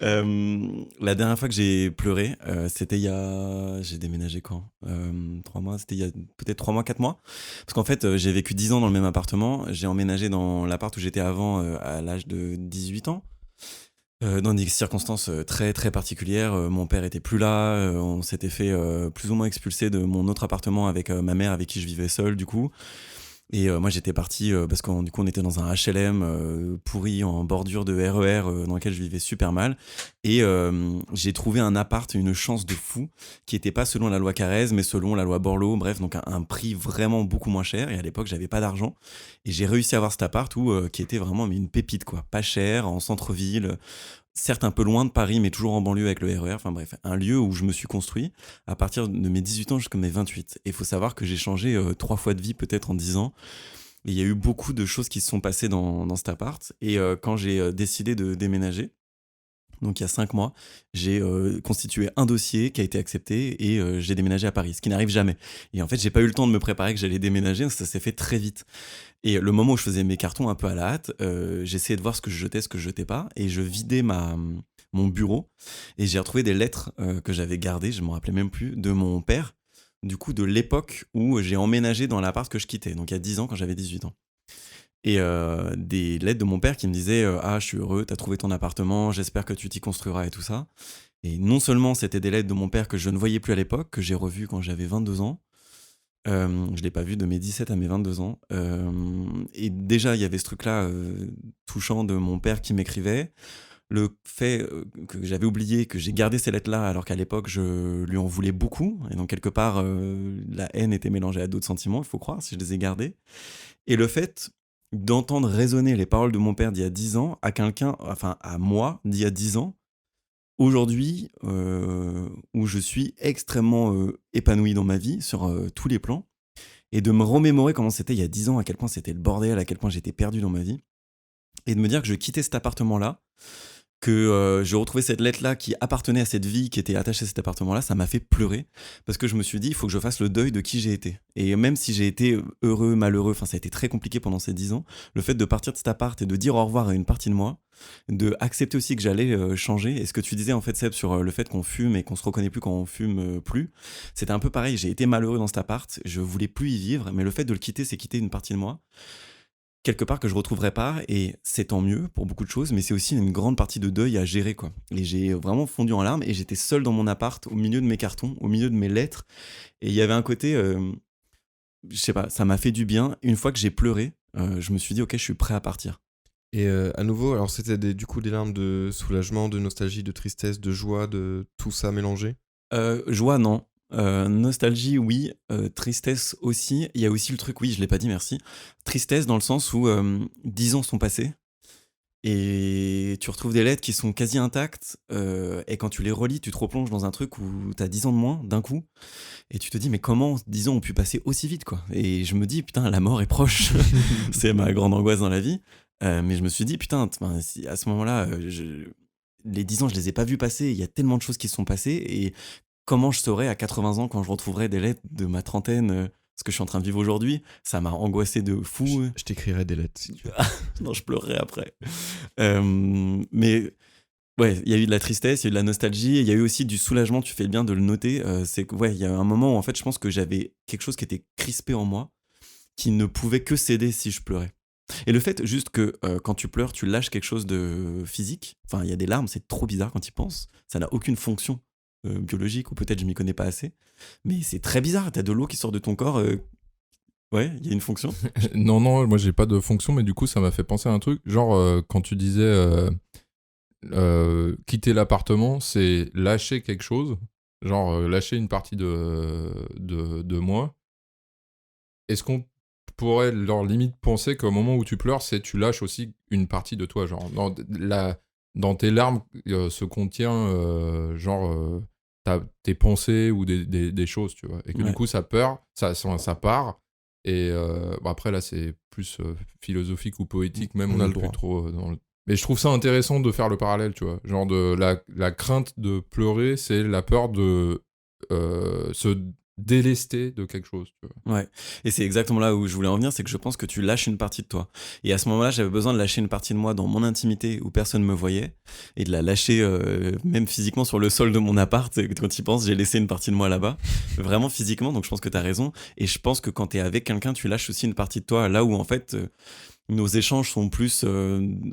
La dernière fois que j'ai pleuré, c'était il y a... J'ai déménagé quand 3 mois, c'était il y a peut-être 3 mois, 4 mois. Parce qu'en fait, j'ai vécu 10 ans dans le même appartement. J'ai emménagé dans l'appart où j'étais avant à l'âge de 18 ans. Dans des circonstances très très particulières. Mon père était plus là, on s'était fait plus ou moins expulser de mon autre appartement avec ma mère avec qui je vivais seul du coup. Et moi j'étais parti parce qu'on du coup on était dans un HLM pourri en bordure de RER dans lequel je vivais super mal, et j'ai trouvé un appart, une chance de fou qui était pas selon la loi Carrez mais selon la loi Borloo, bref, donc un prix vraiment beaucoup moins cher, et à l'époque j'avais pas d'argent et j'ai réussi à avoir cet appart qui était vraiment une pépite quoi, pas cher, en centre-ville, certes un peu loin de Paris mais toujours en banlieue avec le RER, enfin bref, un lieu où je me suis construit à partir de mes 18 ans jusqu'à mes 28. Et il faut savoir que j'ai changé 3 fois de vie peut-être en 10 ans. Et il y a eu beaucoup de choses qui se sont passées dans cet appart. Et quand j'ai décidé de déménager, Donc il y a 5 mois, j'ai constitué un dossier qui a été accepté et j'ai déménagé à Paris, ce qui n'arrive jamais. Et en fait, j'ai pas eu le temps de me préparer que j'allais déménager, donc ça s'est fait très vite. Et le moment où je faisais mes cartons un peu à la hâte, j'essayais de voir ce que je jetais, ce que je jetais pas, et je vidais mon bureau, et j'ai retrouvé des lettres que j'avais gardées, je m'en rappelais même plus, de mon père, du coup de l'époque où j'ai emménagé dans l'appart que je quittais, donc il y a 10 ans quand j'avais 18 ans. Et des lettres de mon père qui me disaient ah, je suis heureux, t'as trouvé ton appartement, j'espère que tu t'y construiras et tout ça. Et non seulement c'était des lettres de mon père que je ne voyais plus à l'époque, que j'ai revues quand j'avais 22 ans, je l'ai pas vu de mes 17 à mes 22 ans. Et déjà, il y avait ce truc-là touchant de mon père qui m'écrivait. Le fait que j'avais oublié que j'ai gardé ces lettres-là alors qu'à l'époque, je lui en voulais beaucoup. Et donc, quelque part, la haine était mélangée à d'autres sentiments, il faut croire, si je les ai gardés. Et le fait d'entendre résonner les paroles de mon père d'il y a 10 ans à quelqu'un, enfin à moi d'il y a 10 ans, aujourd'hui, où je suis extrêmement épanoui dans ma vie sur tous les plans, et de me remémorer comment c'était il y a 10 ans, à quel point c'était le bordel, à quel point j'étais perdu dans ma vie, et de me dire que je quittais cet appartement-là, que je retrouvais cette lettre-là qui appartenait à cette vie qui était attachée à cet appartement-là, ça m'a fait pleurer, parce que je me suis dit, il faut que je fasse le deuil de qui j'ai été. Et même si j'ai été heureux, malheureux, enfin ça a été très compliqué pendant ces 10 ans, le fait de partir de cet appart et de dire au revoir à une partie de moi, de accepter aussi que j'allais changer, et ce que tu disais en fait Seb sur le fait qu'on fume et qu'on se reconnaît plus quand on fume plus, c'était un peu pareil, j'ai été malheureux dans cet appart, je voulais plus y vivre, mais le fait de le quitter, c'est quitter une partie de moi, quelque part que je retrouverai pas, et c'est tant mieux pour beaucoup de choses, mais c'est aussi une grande partie de deuil à gérer, quoi. Et j'ai vraiment fondu en larmes, et j'étais seul dans mon appart, au milieu de mes cartons, au milieu de mes lettres, et il y avait un côté, je sais pas, ça m'a fait du bien. Une fois que j'ai pleuré, je me suis dit ok, je suis prêt à partir. Et à nouveau, alors c'était du coup des larmes de soulagement, de nostalgie, de tristesse, de joie, de tout ça mélangé. Joie, non. Nostalgie, oui. Tristesse aussi. Il y a aussi le truc, oui, je l'ai pas dit, merci. Tristesse dans le sens où 10 ans sont passés et tu retrouves des lettres qui sont quasi intactes, et quand tu les relis, tu te replonges dans un truc où t'as 10 ans de moins d'un coup, et tu te dis mais comment 10 ans ont pu passer aussi vite, quoi. Et je me dis putain, la mort est proche. C'est ma grande angoisse dans la vie. Mais je me suis dit putain, si à ce moment-là, les 10 ans je les ai pas vus passer, il y a tellement de choses qui se sont passées, et comment je saurais à 80 ans quand je retrouverai des lettres de ma trentaine, ce que je suis en train de vivre aujourd'hui, ça m'a angoissé de fou. Je t'écrirai des lettres si tu veux. Non, je pleurerai après. Mais ouais, il y a eu de la tristesse, il y a eu de la nostalgie, et il y a eu aussi du soulagement, tu fais bien de le noter. C'est que ouais, il y a un moment où en fait je pense que j'avais quelque chose qui était crispé en moi, qui ne pouvait que céder si je pleurais. Et le fait juste que quand tu pleures, tu lâches quelque chose de physique, enfin il y a des larmes, c'est trop bizarre quand tu y penses, ça n'a aucune fonction biologique, ou peut-être je m'y connais pas assez, mais c'est très bizarre, t'as de l'eau qui sort de ton corps, ouais, il y a une fonction. Non, moi j'ai pas de fonction, mais du coup ça m'a fait penser à un truc. Genre, quand tu disais quitter l'appartement, c'est lâcher quelque chose, genre lâcher une partie de moi. Est-ce qu'on pourrait, leur limite, penser qu'au moment où tu pleures, c'est tu lâches aussi une partie de toi, genre dans tes larmes se contient tes pensées ou des choses, tu vois, et que Ouais. du coup ça part. Et bon, après là c'est plus philosophique ou poétique, même On a le plus droit. trop dans le... Mais je trouve ça intéressant de faire le parallèle, tu vois, genre de la crainte de pleurer, c'est la peur de se délester de quelque chose, tu vois. Ouais, et c'est exactement là où je voulais en venir, c'est que je pense que tu lâches une partie de toi. Et à ce moment-là, j'avais besoin de lâcher une partie de moi dans mon intimité où personne me voyait, et de la lâcher même physiquement sur le sol de mon appart. Et quand tu y penses, j'ai laissé une partie de moi là-bas, vraiment physiquement, donc je pense que t'as raison. Et je pense que quand t'es avec quelqu'un, tu lâches aussi une partie de toi, là où en fait... nos échanges sont plus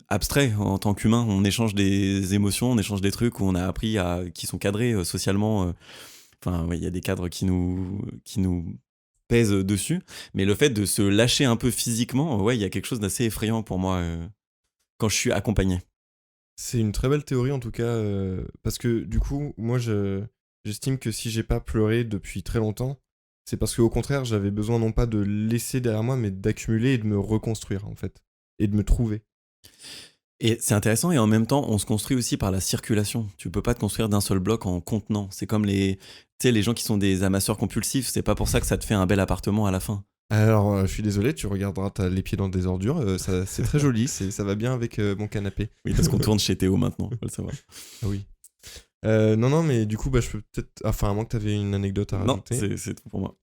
abstraits en tant qu'humain. On échange des émotions, on échange des trucs où on a appris qui sont cadrés socialement. Enfin, ouais, il y a des cadres qui nous pèsent dessus. Mais le fait de se lâcher un peu physiquement, ouais, il y a quelque chose d'assez effrayant pour moi quand je suis accompagné. C'est une très belle théorie en tout cas, parce que du coup, moi j'estime que si j'ai pas pleuré depuis très longtemps, c'est parce qu'au contraire, j'avais besoin non pas de laisser derrière moi, mais d'accumuler et de me reconstruire en fait, et de me trouver. Et c'est intéressant, et en même temps, on se construit aussi par la circulation. Tu peux pas te construire d'un seul bloc en contenant. C'est comme tu sais, les gens qui sont des amasseurs compulsifs, c'est pas pour ça que ça te fait un bel appartement à la fin. Alors, je suis désolé, tu regarderas, t'as les pieds dans des ordures, c'est très joli, ça va bien avec mon canapé. Oui, parce qu'on tourne chez Théo maintenant, faut le savoir. Ah oui. Non, mais du coup, je peux peut-être... Enfin, à moins que t'avais une anecdote à Non, rajouter. c'est tout pour moi.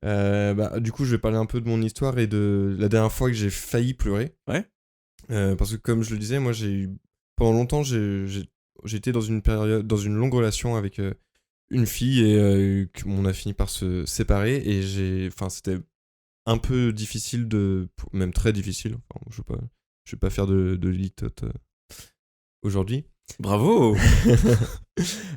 Du coup, je vais parler un peu de mon histoire et de la dernière fois que j'ai failli pleurer. Ouais. Parce que comme je le disais, moi, pendant longtemps, j'étais dans une période, dans une longue relation avec une fille et on a fini par se séparer et enfin, c'était un peu difficile même très difficile. Enfin, je vais pas faire de litote aujourd'hui. Bravo.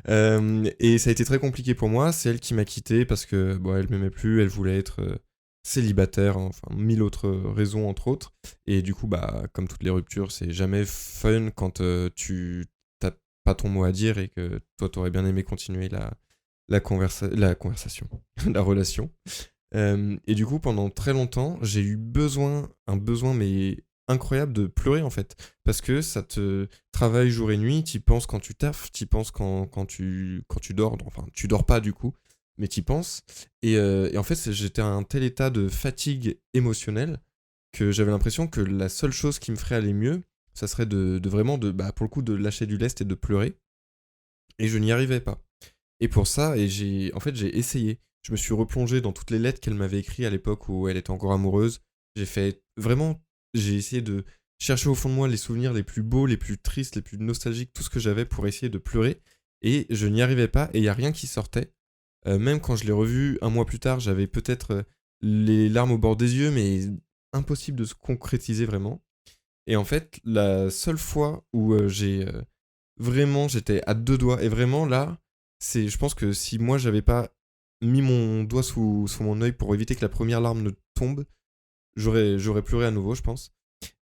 Et ça a été très compliqué pour moi. C'est elle qui m'a quitté parce que elle m'aimait plus, elle voulait être célibataire, hein, enfin 1000 autres raisons entre autres. Et du coup, comme toutes les ruptures, c'est jamais fun quand tu t'as pas ton mot à dire et que toi t'aurais bien aimé continuer la conversation, la relation. Et du coup, pendant très longtemps, j'ai eu un besoin mais incroyable de pleurer en fait, parce que ça te travaille jour et nuit, t'y penses quand tu taffes, t'y penses quand tu dors, enfin tu dors pas du coup, mais t'y penses, et en fait j'étais à un tel état de fatigue émotionnelle que j'avais l'impression que la seule chose qui me ferait aller mieux, ça serait de vraiment, pour le coup, de lâcher du lest et de pleurer, et je n'y arrivais pas. Et pour ça, j'ai essayé. Je me suis replongé dans toutes les lettres qu'elle m'avait écrites à l'époque où elle était encore amoureuse. J'ai essayé de chercher au fond de moi les souvenirs les plus beaux, les plus tristes, les plus nostalgiques, tout ce que j'avais pour essayer de pleurer. Et je n'y arrivais pas et il n'y a rien qui sortait. Même quand je l'ai revu un mois plus tard, j'avais peut-être les larmes au bord des yeux, mais impossible de se concrétiser vraiment. Et en fait, la seule fois où j'étais à deux doigts, et vraiment là, je pense que si moi j'avais pas mis mon doigt sous mon œil pour éviter que la première larme ne tombe, j'aurais pleuré à nouveau, je pense.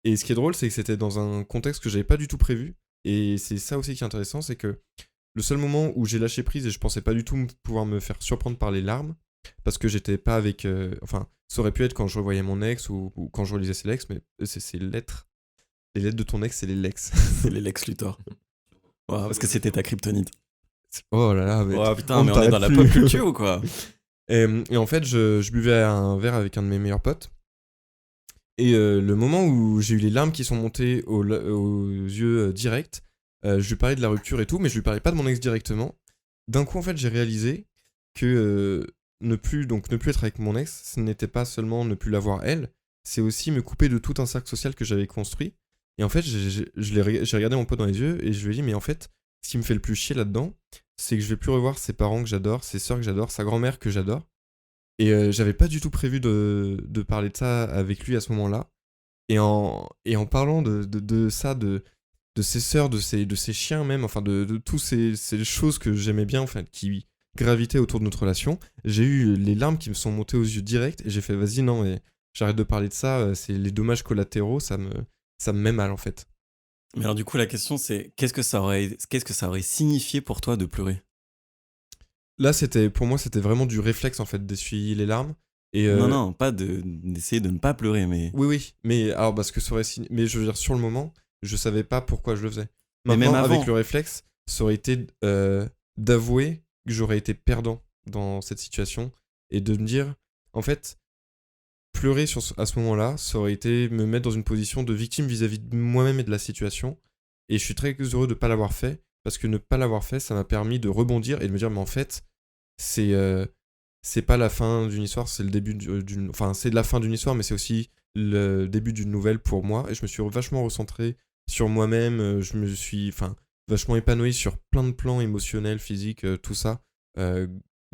Et ce qui est drôle, c'est que c'était dans un contexte que j'avais pas du tout prévu. Et c'est ça aussi qui est intéressant, c'est que le seul moment où j'ai lâché prise et je pensais pas du tout pouvoir me faire surprendre par les larmes, parce que j'étais pas avec... enfin, ça aurait pu être quand je revoyais mon ex ou quand je relisais ses lettres, mais c'est ces lettres. Les lettres de ton ex, c'est les Lex. C'est les Lex Luthor. Ouais, parce que c'était ta kryptonite. Oh là là, mais Oh putain, mais on est dans la pop culture ou quoi? Et en fait, je buvais un verre avec un de mes meilleurs potes. Et le moment où j'ai eu les larmes qui sont montées aux yeux directs, je lui parlais de la rupture et tout, mais je lui parlais pas de mon ex directement. D'un coup, en fait, j'ai réalisé que ne plus être avec mon ex, ce n'était pas seulement ne plus la voir elle, c'est aussi me couper de tout un cercle social que j'avais construit. Et en fait, j'ai regardé mon pote dans les yeux et je lui ai dit, mais en fait, ce qui me fait le plus chier là-dedans, c'est que je vais plus revoir ses parents que j'adore, ses sœurs que j'adore, sa grand-mère que j'adore. Et j'avais pas du tout prévu de parler de ça avec lui à ce moment-là. Et en parlant de ça, de ses sœurs, de ses chiens même, enfin de toutes ces choses que j'aimais bien, enfin, qui gravitaient autour de notre relation, j'ai eu les larmes qui me sont montées aux yeux direct et j'ai fait vas-y, non, mais j'arrête de parler de ça, c'est les dommages collatéraux, ça me met mal en fait. Mais alors du coup, la question c'est qu'est-ce que ça aurait signifié pour toi de pleurer? Là, pour moi, c'était vraiment du réflexe en fait d'essuyer les larmes. Et Non, pas d'essayer de ne pas pleurer, mais. Oui, mais alors parce que ça aurait mais je veux dire sur le moment, je savais pas pourquoi je le faisais. Mais Maintenant, même avant. avec le réflexe, ça aurait été d'avouer que j'aurais été perdant dans cette situation et de me dire, en fait, pleurer à ce moment-là, ça aurait été me mettre dans une position de victime vis-à-vis de moi-même et de la situation. Et je suis très heureux de ne pas l'avoir fait, parce que ne pas l'avoir fait, ça m'a permis de rebondir et de me dire, mais en fait, c'est pas la fin d'une histoire, c'est le début d'une... Enfin, c'est la fin d'une histoire, mais c'est aussi le début d'une nouvelle pour moi. Et je me suis vachement recentré sur moi-même, je me suis vachement épanoui sur plein de plans émotionnels, physiques, tout ça,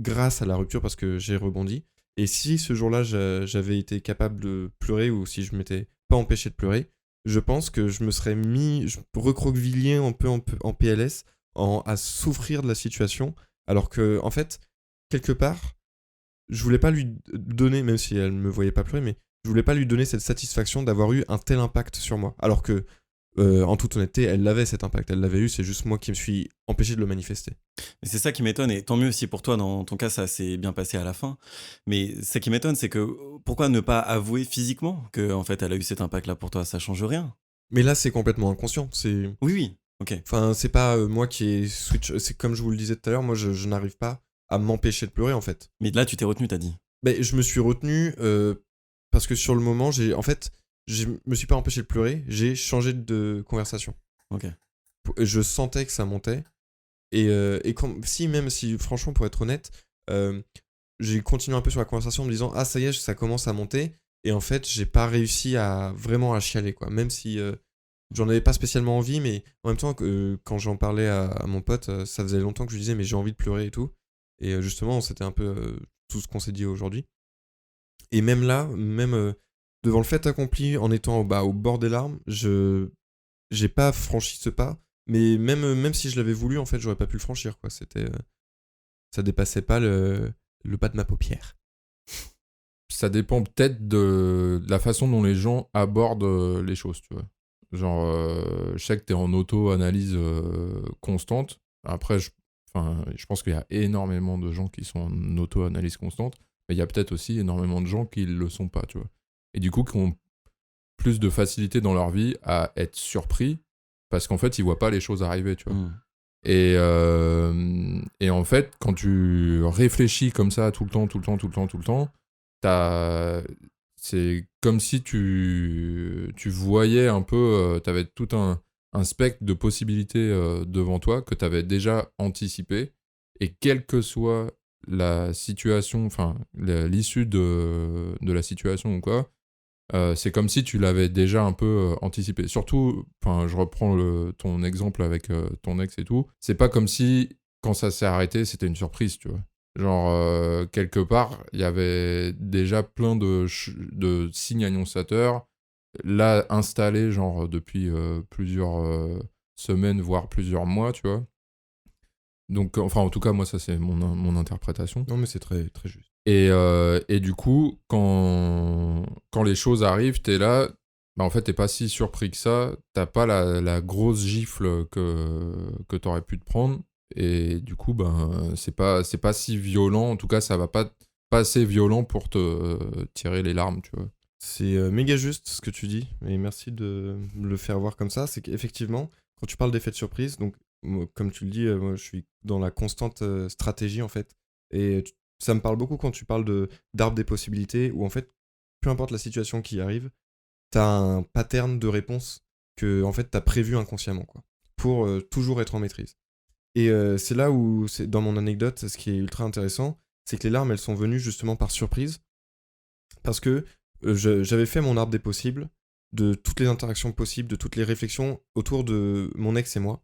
grâce à la rupture, parce que j'ai rebondi. Et si ce jour-là, j'avais été capable de pleurer, ou si je m'étais pas empêché de pleurer, je pense que je me serais recroquevillé un peu en PLS, à souffrir de la situation, alors que, en fait, quelque part, je voulais pas lui donner, même si elle me voyait pas pleurer, mais je voulais pas lui donner cette satisfaction d'avoir eu un tel impact sur moi. Alors que, en toute honnêteté, elle l'avait cet impact, elle l'avait eu, c'est juste moi qui me suis empêché de le manifester. Mais c'est ça qui m'étonne, et tant mieux aussi pour toi, dans ton cas, ça s'est bien passé à la fin. Mais ce qui m'étonne, c'est que pourquoi ne pas avouer physiquement que en fait, elle a eu cet impact-là pour toi? Ça change rien. Mais là, c'est complètement inconscient. Oui, ok. Enfin, c'est pas moi qui ai switch. C'est comme je vous le disais tout à l'heure, moi, je n'arrive pas à m'empêcher de pleurer, en fait. Mais là, tu t'es retenu, t'as dit. Mais je me suis retenu parce que sur le moment, je me suis pas empêché de pleurer, j'ai changé de conversation. Ok. Je sentais que ça montait. Et même si, franchement, pour être honnête, j'ai continué un peu sur la conversation en me disant, ah, ça y est, ça commence à monter. Et en fait, j'ai pas réussi vraiment à chialer, quoi. Même si j'en avais pas spécialement envie, mais en même temps, quand j'en parlais à mon pote, ça faisait longtemps que je lui disais, mais j'ai envie de pleurer et tout. Et justement, c'était un peu tout ce qu'on s'est dit aujourd'hui. Et même là, devant le fait accompli, en étant au bord des larmes, j'ai pas franchi ce pas. Mais même si je l'avais voulu, en fait, j'aurais pas pu le franchir, quoi. Ça dépassait pas le pas de ma paupière. Ça dépend peut-être de la façon dont les gens abordent les choses, tu vois. Genre, je sais que t'es en auto-analyse constante. Après, je pense qu'il y a énormément de gens qui sont en auto-analyse constante, mais il y a peut-être aussi énormément de gens qui le sont pas, tu vois. Et du coup, qui ont plus de facilité dans leur vie à être surpris, parce qu'en fait, ils voient pas les choses arriver, tu vois. Et en fait, quand tu réfléchis comme ça tout le temps, c'est comme si tu voyais un peu, tu avais tout un spectre de possibilités devant toi que tu avais déjà anticipé, et quelle que soit la situation, enfin l'issue de la situation ou quoi, c'est comme si tu l'avais déjà un peu anticipé. Surtout, je reprends ton exemple avec ton ex et tout, c'est pas comme si quand ça s'est arrêté, c'était une surprise, tu vois. Genre, quelque part, il y avait déjà plein de signes annonçateurs, là, installés, genre, depuis plusieurs semaines, voire plusieurs mois, tu vois. Donc, enfin, en tout cas, moi, ça, c'est mon interprétation. Non, mais c'est très, très juste. Et du coup, quand les choses arrivent, t'es là, en fait, t'es pas si surpris que ça, t'as pas la grosse gifle que t'aurais pu te prendre. Et du coup, c'est pas si violent. En tout cas, ça va pas assez violent pour te tirer les larmes, tu vois. C'est méga juste ce que tu dis, et merci de me le faire voir comme ça. C'est qu'effectivement, quand tu parles d'effet de surprise, donc moi, comme tu le dis, moi, je suis dans la constante stratégie en fait. Et ça me parle beaucoup quand tu parles d'arbre des possibilités, où en fait, peu importe la situation qui arrive, t'as un pattern de réponse que en fait t'as prévu inconsciemment, quoi, pour toujours être en maîtrise. Et c'est là où, dans mon anecdote, ce qui est ultra intéressant, c'est que les larmes, elles sont venues justement par surprise, parce que j'avais fait mon arbre des possibles, de toutes les interactions possibles, de toutes les réflexions autour de mon ex et moi.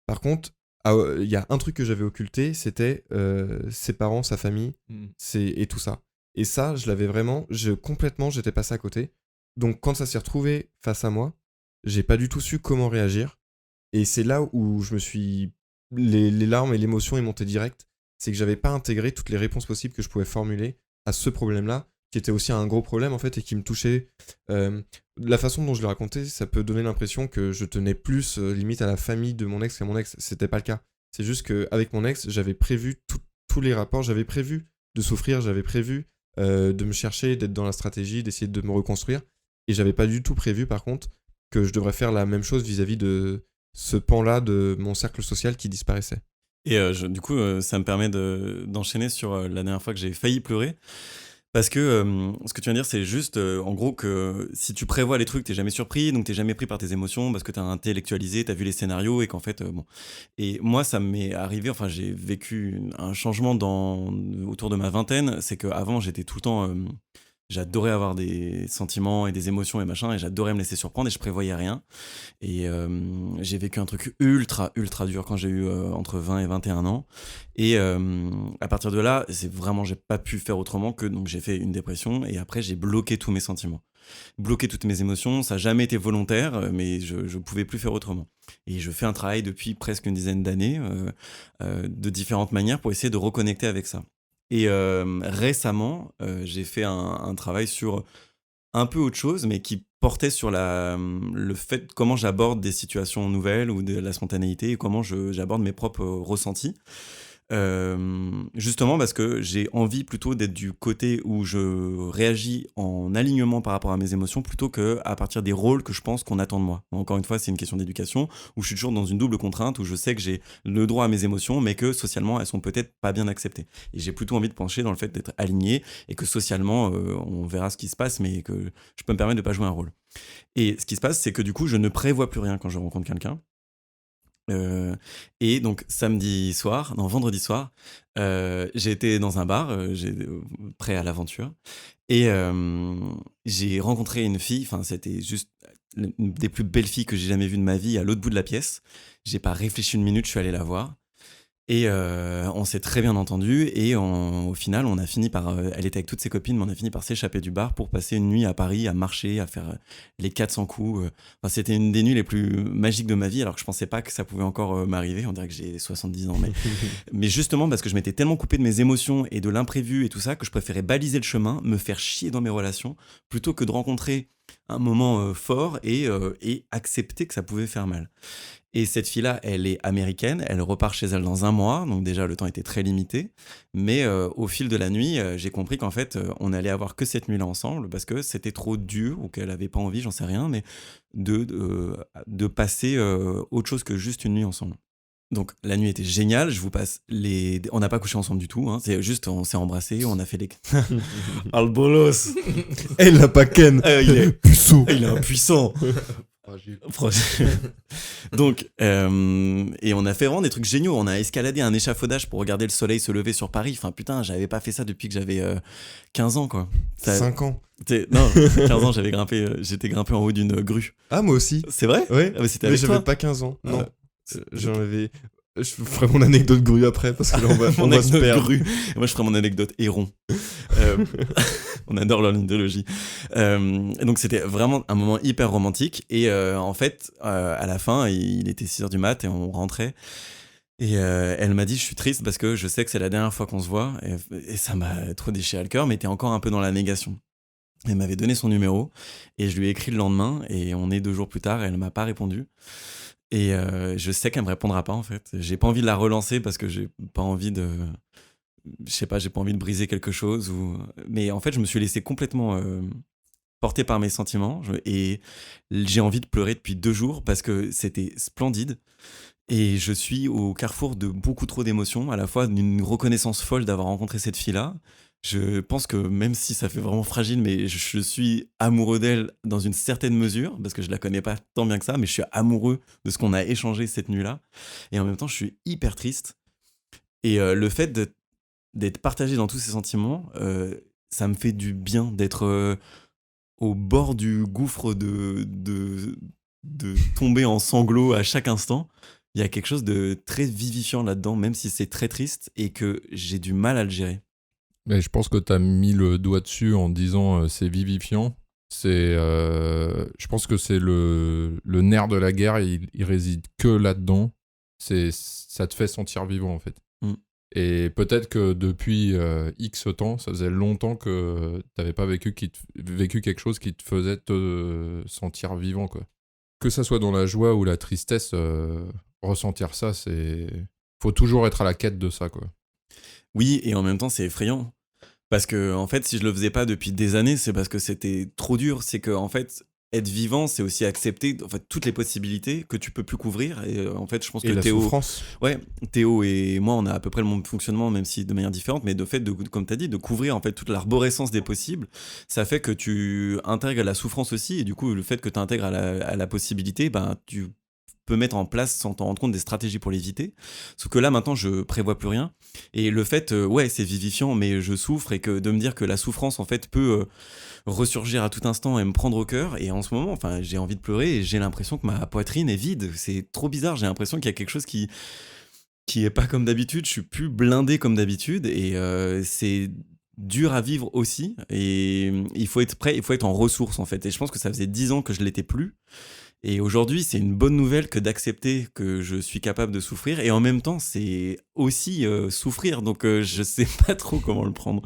Par contre, il y a un truc que j'avais occulté, c'était ses parents, sa famille, et tout ça. Et ça, je l'avais vraiment, complètement, j'étais passé à côté. Donc quand ça s'est retrouvé face à moi, j'ai pas du tout su comment réagir. Et c'est là où je me suis... Les larmes et l'émotion est montée direct. C'est que j'avais pas intégré toutes les réponses possibles que je pouvais formuler à ce problème-là, qui était aussi un gros problème en fait, et qui me touchait. La façon dont je le racontais, ça peut donner l'impression que je tenais plus limite à la famille de mon ex qu'à mon ex. C'était pas le cas. C'est juste qu'avec mon ex, j'avais prévu tous les rapports, j'avais prévu de souffrir, j'avais prévu de me chercher, d'être dans la stratégie, d'essayer de me reconstruire. Et j'avais pas du tout prévu par contre que je devrais faire la même chose vis-à-vis de ce pan-là de mon cercle social qui disparaissait. Et du coup, ça me permet d'enchaîner sur la dernière fois que j'ai failli pleurer. Parce que ce que tu viens de dire, c'est juste, en gros, que si tu prévois les trucs, t'es jamais surpris, donc t'es jamais pris par tes émotions, parce que t'as intellectualisé, t'as vu les scénarios, et qu'en fait, bon. Et moi, ça m'est arrivé, enfin, j'ai vécu un changement autour de ma vingtaine, c'est qu'avant, j'étais tout le temps... j'adorais avoir des sentiments et des émotions et machin, et j'adorais me laisser surprendre, et je prévoyais rien. Et j'ai vécu un truc ultra dur quand j'ai eu entre 20 et 21 ans. Et à partir de là, c'est vraiment, j'ai pas pu faire autrement que donc j'ai fait une dépression, et après j'ai bloqué tous mes sentiments, bloqué toutes mes émotions. Ça n'a jamais été volontaire, mais je pouvais plus faire autrement. Et je fais un travail depuis presque une dizaine d'années de différentes manières pour essayer de reconnecter avec ça. Et récemment, j'ai fait un travail sur un peu autre chose, mais qui portait sur le fait comment j'aborde des situations nouvelles ou de la spontanéité, et comment j'aborde mes propres ressentis. Justement parce que j'ai envie plutôt d'être du côté où je réagis en alignement par rapport à mes émotions plutôt qu'à partir des rôles que je pense qu'on attend de moi. Encore une fois, c'est une question d'éducation où je suis toujours dans une double contrainte où je sais que j'ai le droit à mes émotions mais que socialement elles sont peut-être pas bien acceptées. Et j'ai plutôt envie de pencher dans le fait d'être aligné et que socialement on verra ce qui se passe mais que je peux me permettre de pas jouer un rôle. Et ce qui se passe, c'est que du coup, je ne prévois plus rien quand je rencontre quelqu'un. Et donc vendredi soir, j'ai été dans un bar, prêt à l'aventure, et j'ai rencontré une fille. Enfin, c'était juste une des plus belles filles que j'ai jamais vues de ma vie à l'autre bout de la pièce. J'ai pas réfléchi une minute, je suis allé la voir. Et on s'est très bien entendu et au final on a fini par elle était avec toutes ses copines mais on a fini par s'échapper du bar pour passer une nuit à Paris à marcher, à faire les 400 coups. Enfin, c'était une des nuits les plus magiques de ma vie alors que je pensais pas que ça pouvait encore m'arriver. On dirait que j'ai 70 ans mais justement parce que je m'étais tellement coupé de mes émotions et de l'imprévu et tout ça que je préférais baliser le chemin, me faire chier dans mes relations plutôt que de rencontrer un moment fort et accepter que ça pouvait faire mal. Et cette fille-là, elle est américaine, elle repart chez elle dans un mois, donc déjà le temps était très limité. Mais au fil de la nuit, j'ai compris qu'en fait, on allait avoir que cette nuit-là ensemble parce que c'était trop dur ou qu'elle avait pas envie, j'en sais rien, mais de passer autre chose que juste une nuit ensemble. Donc la nuit était géniale, je vous passe les... On n'a pas couché ensemble du tout, hein. C'est juste on s'est embrassés, on a fait les... Ah le bolos. Elle l'a pas ken. Il est puceau. il est impuissant. Donc, et on a fait vraiment des trucs géniaux. On a escaladé un échafaudage pour regarder le soleil se lever sur Paris. Enfin, putain, j'avais pas fait ça depuis que j'avais 15 ans, quoi. 5 ans. Non, 15 ans, j'étais grimpé en haut d'une grue. Ah, moi aussi. C'est vrai ? Ouais. Ah, mais c'était Mais avec j'avais toi. pas 15 ans. Non. J'en avais. Je ferai mon anecdote grue après parce que là on va se Anecdote perdre. grue. Moi, je ferai mon anecdote héron. On adore l'ornithologie. Et donc, c'était vraiment un moment hyper romantique. Et en fait, à la fin, il était 6h du mat et on rentrait. Et elle m'a dit, je suis triste parce que je sais que c'est la dernière fois qu'on se voit. Et ça m'a trop déchiré le cœur, mais t'es encore un peu dans la négation. Elle m'avait donné son numéro et je lui ai écrit le lendemain. Et on est 2 jours plus tard et elle m'a pas répondu. Et je sais qu'elle me répondra pas en fait. J'ai pas envie de la relancer parce que j'ai pas envie de... Je sais pas, j'ai pas envie de briser quelque chose. Mais en fait, je me suis laissé complètement porter par mes sentiments. Et j'ai envie de pleurer depuis 2 jours parce que c'était splendide. Et je suis au carrefour de beaucoup trop d'émotions, à la fois d'une reconnaissance folle d'avoir rencontré cette fille-là. Je pense que même si ça fait vraiment fragile, mais je suis amoureux d'elle dans une certaine mesure, parce que je la connais pas tant bien que ça, mais je suis amoureux de ce qu'on a échangé cette nuit-là. Et en même temps, je suis hyper triste. Et le fait d'être partagé dans tous ces sentiments, ça me fait du bien d'être au bord du gouffre de tomber en sanglots à chaque instant. Il y a quelque chose de très vivifiant là-dedans, même si c'est très triste et que j'ai du mal à le gérer. Mais je pense que tu as mis le doigt dessus en disant c'est vivifiant. Je pense que c'est le nerf de la guerre, il réside que là-dedans. Ça te fait sentir vivant en fait. Et peut-être que depuis X temps, ça faisait longtemps que tu n'avais pas vécu quelque chose qui te faisait te sentir vivant, quoi. Que ça soit dans la joie ou la tristesse, ressentir ça, faut toujours être à la quête de ça, quoi. Oui, et en même temps, c'est effrayant. Parce que, en fait, si je le faisais pas depuis des années, c'est parce que c'était trop dur. C'est que, en fait, être vivant, c'est aussi accepter en fait, toutes les possibilités que tu peux plus couvrir. Et en fait, je pense que la Théo. souffrance. Ouais, Théo et moi, on a à peu près le même fonctionnement, même si de manière différente. Mais de fait, comme tu as dit, de couvrir en fait toute l'arborescence des possibles, ça fait que tu intègres la souffrance aussi. Et du coup, le fait que tu intègres à la possibilité, ben, tu peux mettre en place sans t'en rendre compte des stratégies pour l'éviter. Sauf que là maintenant je prévois plus rien et le fait ouais c'est vivifiant mais je souffre et que de me dire que la souffrance en fait peut ressurgir à tout instant et me prendre au cœur et en ce moment enfin j'ai envie de pleurer et j'ai l'impression que ma poitrine est vide, c'est trop bizarre, j'ai l'impression qu'il y a quelque chose qui est pas comme d'habitude, je suis plus blindé comme d'habitude et c'est dur à vivre aussi et il faut être prêt, il faut être en ressources en fait et je pense que ça faisait 10 ans que je l'étais plus. Et aujourd'hui, c'est une bonne nouvelle que d'accepter que je suis capable de souffrir. Et en même temps, c'est aussi souffrir. Donc, je sais pas trop comment le prendre.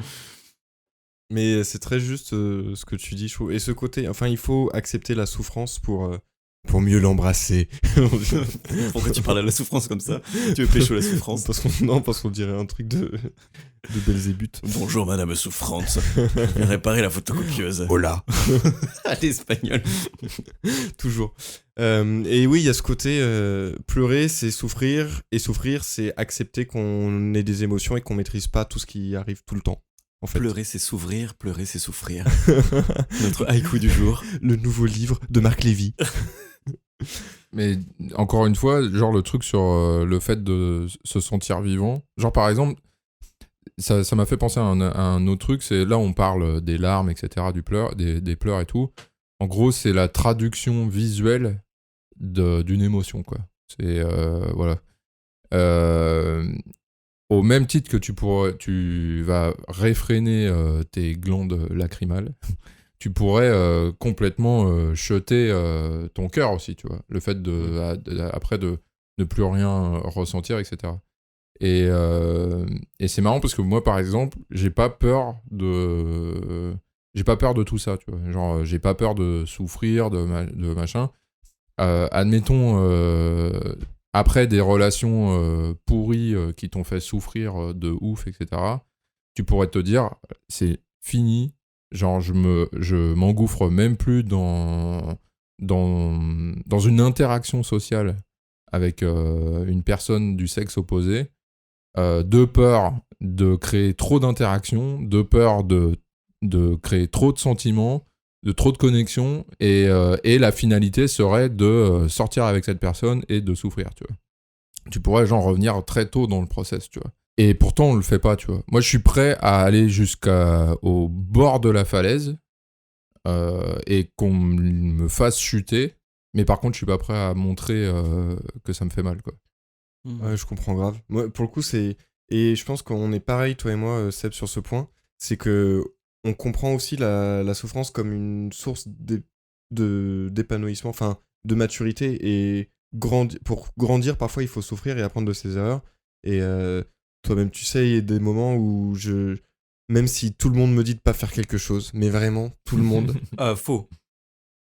Mais c'est très juste ce que tu dis, je trouve. Et ce côté, enfin, il faut accepter la souffrance pour pour mieux l'embrasser. Pourquoi tu parles à la souffrance comme ça? Tu veux pécho la souffrance? parce qu'on dirait un truc de Belzébuth. Bonjour madame souffrance, je vais réparer la photocopieuse. Hola. À l'espagnol. Toujours. Et oui, il y a ce côté pleurer, c'est souffrir, et souffrir, c'est accepter qu'on ait des émotions et qu'on maîtrise pas tout ce qui arrive tout le temps. En fait. Pleurer c'est s'ouvrir, pleurer c'est souffrir. Notre haïku du jour. Le nouveau livre de Marc Lévy. Mais encore une fois, genre le truc sur le fait de se sentir vivant. Genre par exemple, ça m'a fait penser à un autre truc, c'est là on parle des larmes, etc., des pleurs et tout. En gros, c'est la traduction visuelle d'une émotion, quoi. C'est, voilà. Au même titre que tu vas réfréner tes glandes lacrymales, tu pourrais complètement jeter ton cœur aussi, tu vois. Le fait après de ne plus rien ressentir, etc. Et c'est marrant parce que moi, par exemple, j'ai pas peur de tout ça, tu vois. Genre, j'ai pas peur de souffrir, de machin. Admettons, après des relations pourries qui t'ont fait souffrir de ouf, etc., tu pourrais te dire, c'est fini. Genre, je m'engouffre même plus dans une interaction sociale avec une personne du sexe opposé, de peur de créer trop d'interactions, de peur de créer trop de sentiments, de trop de connexions, et la finalité serait de sortir avec cette personne et de souffrir, tu vois. Tu pourrais genre revenir très tôt dans le process, tu vois. Et pourtant, on le fait pas, tu vois. Moi, je suis prêt à aller jusqu'au bord de la falaise et qu'on me fasse chuter, mais par contre, je suis pas prêt à montrer que ça me fait mal, quoi. Ouais, je comprends grave. Moi, pour le coup, c'est... Et je pense qu'on est pareil, toi et moi, Seb, sur ce point. C'est que on comprend aussi la souffrance comme une source d'épanouissement, enfin, de maturité. Et pour grandir, parfois, il faut souffrir et apprendre de ses erreurs. Et toi-même, tu sais, il y a des moments où même si tout le monde me dit de pas faire quelque chose, mais vraiment, tout le monde... Faux.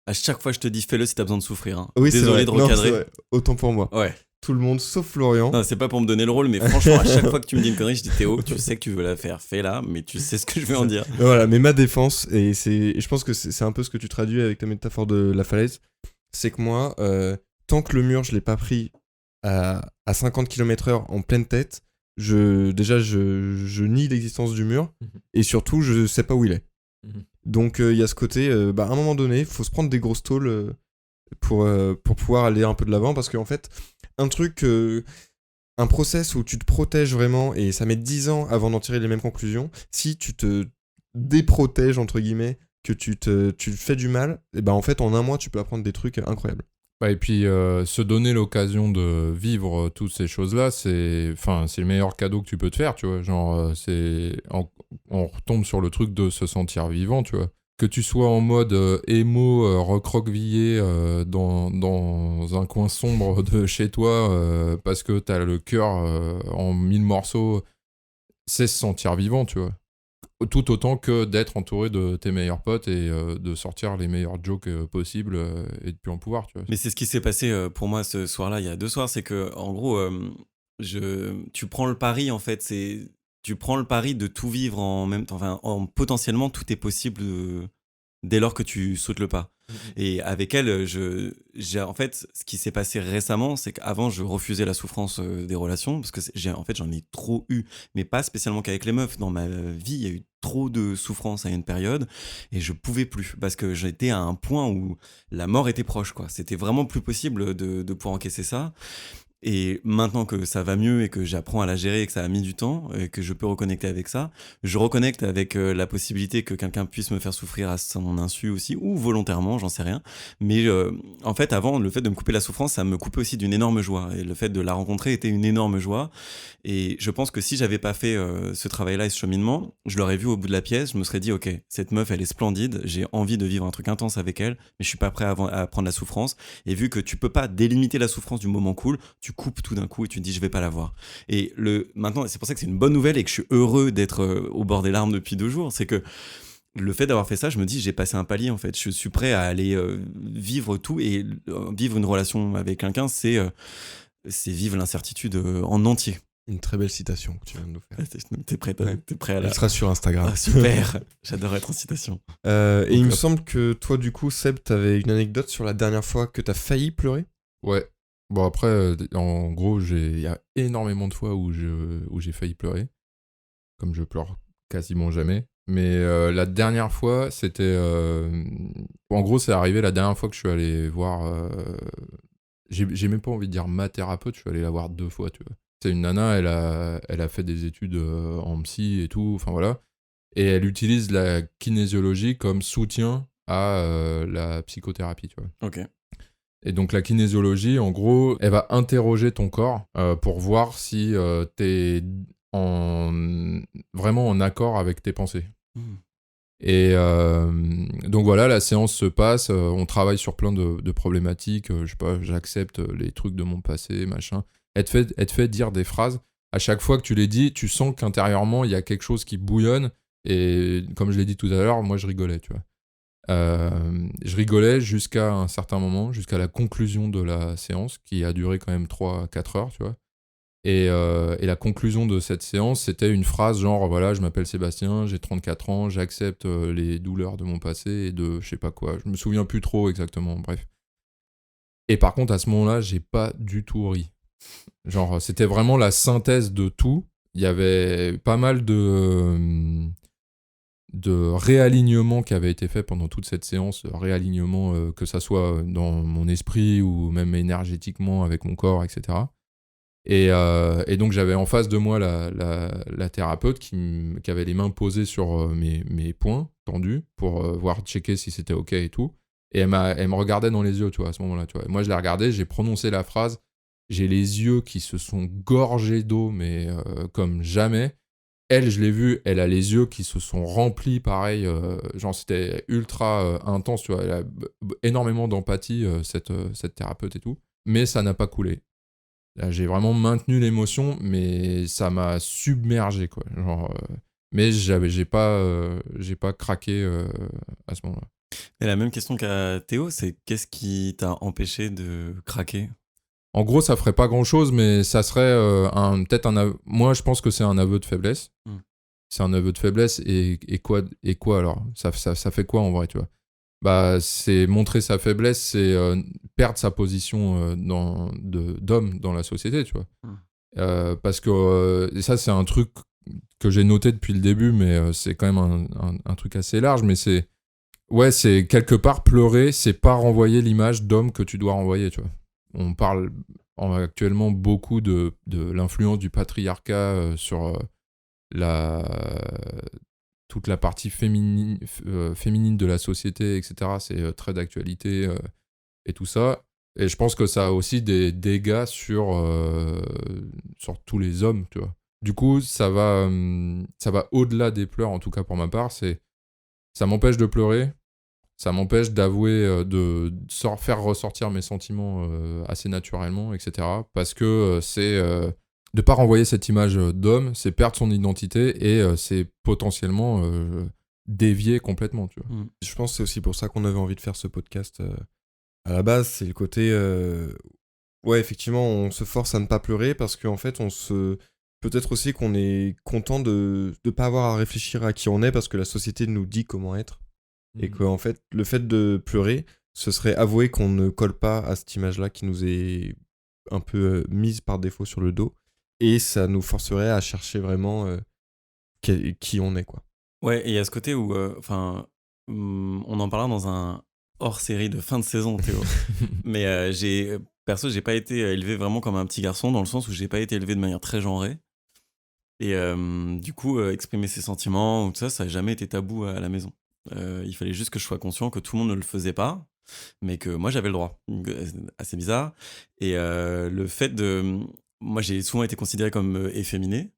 À chaque fois, je te dis fais-le si t'as besoin de souffrir. Hein. Oui, désolé de Non, recadrer. c'est vrai. Autant pour moi. Ouais. Tout le monde, sauf Florian. Non, c'est pas pour me donner le rôle, mais franchement, à chaque fois que tu me dis une connerie, je dis Théo, tu sais que tu veux la faire, fais-la, mais tu sais ce que je vais en dire. Voilà, mais ma défense, et je pense que c'est un peu ce que tu traduis avec ta métaphore de la falaise, c'est que moi, tant que le mur, je l'ai pas pris à 50 km/h en pleine tête, je nie l'existence du mur, et surtout, je sais pas où il est. Donc, il y a ce côté, à un moment donné, il faut se prendre des grosses tôles pour pouvoir aller un peu de l'avant, parce qu'en fait, un process où tu te protèges vraiment, et ça met 10 ans avant d'en tirer les mêmes conclusions, si tu te déprotèges, entre guillemets, que tu fais du mal, et en fait, en un mois, tu peux apprendre des trucs incroyables. Ouais, et puis, se donner l'occasion de vivre toutes ces choses-là, c'est le meilleur cadeau que tu peux te faire, tu vois. Genre, on retombe sur le truc de se sentir vivant, tu vois. Que tu sois en mode émo, recroquevillé dans un coin sombre de chez toi parce que t'as le cœur en 1000 morceaux, c'est se sentir vivant, tu vois. Tout autant que d'être entouré de tes meilleurs potes et de sortir les meilleurs jokes possibles et de plus en pouvoir, tu vois. Mais c'est ce qui s'est passé pour moi ce soir-là, il y a 2 soirs, c'est que en gros, tu prends le pari, en fait, tu prends le pari de tout vivre en même temps, potentiellement tout est possible dès lors que tu sautes le pas. Et avec elle, en fait, ce qui s'est passé récemment, c'est qu'avant, je refusais la souffrance des relations, parce que j'en ai trop eu, mais pas spécialement qu'avec les meufs. Dans ma vie, il y a eu trop de souffrance à une période, et je pouvais plus, parce que j'étais à un point où la mort était proche, quoi. C'était vraiment plus possible de pouvoir encaisser ça. Et maintenant que ça va mieux et que j'apprends à la gérer et que ça a mis du temps et que je peux reconnecter avec ça, je reconnecte avec la possibilité que quelqu'un puisse me faire souffrir à son insu aussi, ou volontairement, j'en sais rien. Mais en fait, avant, le fait de me couper la souffrance, ça me coupait aussi d'une énorme joie. Et le fait de la rencontrer était une énorme joie. Et je pense que si j'avais pas fait ce travail-là et ce cheminement, je l'aurais vu au bout de la pièce, je me serais dit, ok, cette meuf, elle est splendide, j'ai envie de vivre un truc intense avec elle, mais je suis pas prêt à prendre la souffrance. Et vu que tu peux pas délimiter la souffrance du moment cool, tu coupes tout d'un coup et tu te dis je vais pas l'avoir. Et maintenant, c'est pour ça que c'est une bonne nouvelle et que je suis heureux d'être au bord des larmes depuis 2 jours, c'est que le fait d'avoir fait ça, je me dis, j'ai passé un palier en fait. Je suis prêt à aller vivre tout et vivre une relation avec quelqu'un, c'est vivre l'incertitude en entier. Une très belle citation que tu viens de nous faire. T'es prêt, Ouais. t'es prêt à la... Elle sera sur Instagram. Ah, super, j'adore être en citation. Et il me semble que toi, du coup, Seb, t'avais une anecdote sur la dernière fois que t'as failli pleurer. Ouais. Bon, après, en gros, il y a énormément de fois où j'ai failli pleurer. Comme je pleure quasiment jamais. Mais la dernière fois, c'était... En gros, c'est arrivé la dernière fois que je suis allé voir... J'ai même pas envie de dire ma thérapeute, je suis allé la voir 2 fois, tu vois. C'est une nana, elle a fait des études en psy et tout, enfin voilà. Et elle utilise la kinésiologie comme soutien à la psychothérapie, tu vois. Ok. Et donc la kinésiologie, en gros, elle va interroger ton corps pour voir si t'es vraiment en accord avec tes pensées. Et donc voilà, la séance se passe, on travaille sur plein de problématiques, je sais pas, j'accepte les trucs de mon passé, machin. Elle te fait dire des phrases. À chaque fois que tu les dis, tu sens qu'intérieurement, il y a quelque chose qui bouillonne. Et comme je l'ai dit tout à l'heure, moi, je rigolais, tu vois. Je rigolais jusqu'à un certain moment, jusqu'à la conclusion de la séance, qui a duré quand même 3-4 heures, tu vois. Et la conclusion de cette séance, c'était une phrase genre, voilà, je m'appelle Sébastien, j'ai 34 ans, j'accepte les douleurs de mon passé et de je sais pas quoi. Je me souviens plus trop exactement, bref. Et par contre, à ce moment-là, j'ai pas du tout ri. Genre, c'était vraiment la synthèse de tout. Il y avait pas mal de réalignement qui avait été fait pendant toute cette séance, réalignement que ça soit dans mon esprit ou même énergétiquement avec mon corps, etc. Et donc j'avais en face de moi la thérapeute qui avait les mains posées sur mes poings tendus pour voir checker si c'était ok et tout. Et elle me regardait dans les yeux, tu vois, à ce moment-là, tu vois. Et moi je l'ai regardée, j'ai prononcé la phrase, j'ai les yeux qui se sont gorgés d'eau, mais comme jamais. Elle, je l'ai vue, elle a les yeux qui se sont remplis, pareil, genre c'était ultra intense, tu vois, elle a énormément d'empathie, cette thérapeute et tout, mais ça n'a pas coulé. Là, j'ai vraiment maintenu l'émotion, mais ça m'a submergé, quoi. Genre, mais j'ai pas craqué à ce moment-là. Et la même question qu'à Théo, c'est qu'est-ce qui t'a empêché de craquer ? En gros, ça ferait pas grand-chose, mais ça serait peut-être un aveu. Moi, je pense que c'est un aveu de faiblesse. C'est un aveu de faiblesse, et quoi alors ? Ça fait quoi en vrai, tu vois ? Bah, c'est montrer sa faiblesse, c'est perdre sa position d'homme dans la société, tu vois. Parce que et ça, c'est un truc que j'ai noté depuis le début, mais c'est quand même un truc assez large, mais c'est quelque part pleurer, c'est pas renvoyer l'image d'homme que tu dois renvoyer, tu vois. On parle actuellement beaucoup de l'influence du patriarcat sur toute la partie féminine de la société, etc. C'est très d'actualité et tout ça. Et je pense que ça a aussi des dégâts sur tous les hommes, tu vois. Du coup, ça va au-delà des pleurs, en tout cas pour ma part. Ça m'empêche de pleurer, ça m'empêche d'avouer, de faire ressortir mes sentiments assez naturellement, etc. Parce que c'est... de pas renvoyer cette image d'homme, c'est perdre son identité et c'est potentiellement dévier complètement, tu vois. Je pense que c'est aussi pour ça qu'on avait envie de faire ce podcast. À la base, c'est le côté... Ouais, effectivement, on se force à ne pas pleurer parce qu'en fait, peut-être aussi qu'on est content de ne pas avoir à réfléchir à qui on est parce que la société nous dit comment être. Et qu'en fait, le fait de pleurer, ce serait avouer qu'on ne colle pas à cette image-là qui nous est un peu mise par défaut sur le dos. Et ça nous forcerait à chercher vraiment qui on est, quoi. Ouais, et il y a ce côté où, on en parlera dans un hors-série de fin de saison, Théo. Mais perso, j'ai pas été élevé vraiment comme un petit garçon, dans le sens où j'ai pas été élevé de manière très genrée. Et du coup, exprimer ses sentiments ou tout ça, ça n'a jamais été tabou à la maison. Il fallait juste que je sois conscient que tout le monde ne le faisait pas, mais que moi j'avais le droit. Assez bizarre. Et le fait de... Moi j'ai souvent été considéré comme efféminé.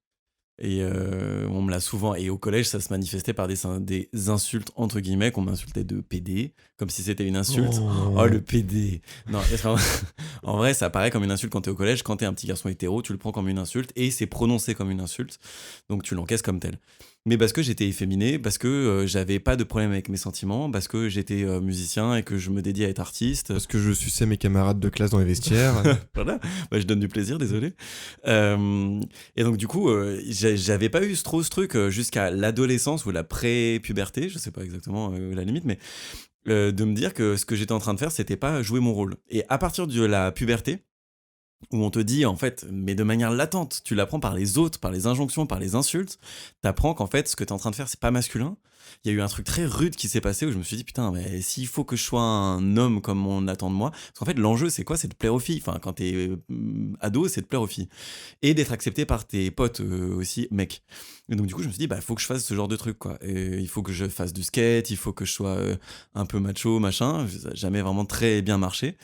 Et on me l'a souvent... Et au collège, ça se manifestait par des insultes, entre guillemets, qu'on m'insultait de PD, comme si c'était une insulte. Oh, le PD. Non, en vrai, ça paraît comme une insulte quand t'es au collège. Quand t'es un petit garçon hétéro, tu le prends comme une insulte et c'est prononcé comme une insulte. Donc tu l'encaisses comme tel. Mais parce que j'étais efféminé, parce que j'avais pas de problème avec mes sentiments, parce que j'étais musicien et que je me dédiais à être artiste. Parce que je suçais mes camarades de classe dans les vestiaires. Voilà, bah, je donne du plaisir, désolé. Et donc du coup, j'avais pas eu trop ce truc jusqu'à l'adolescence ou la pré-puberté, je sais pas exactement la limite, mais de me dire que ce que j'étais en train de faire, c'était pas jouer mon rôle. Et à partir de la puberté, où on te dit en fait, mais de manière latente, tu l'apprends par les autres, par les injonctions, par les insultes, t'apprends qu'en fait, ce que t'es en train de faire, c'est pas masculin. Il y a eu un truc très rude qui s'est passé où je me suis dit, putain, mais s'il faut que je sois un homme comme on attend de moi, parce qu'en fait, l'enjeu, c'est quoi? C'est de plaire aux filles. Enfin, quand t'es ado, c'est de plaire aux filles. Et d'être accepté par tes potes aussi, mecs. Et donc, du coup, je me suis dit, bah, faut que je fasse ce genre de truc, quoi. Et il faut que je fasse du skate, il faut que je sois un peu macho, machin. Ça n'a jamais vraiment très bien marché.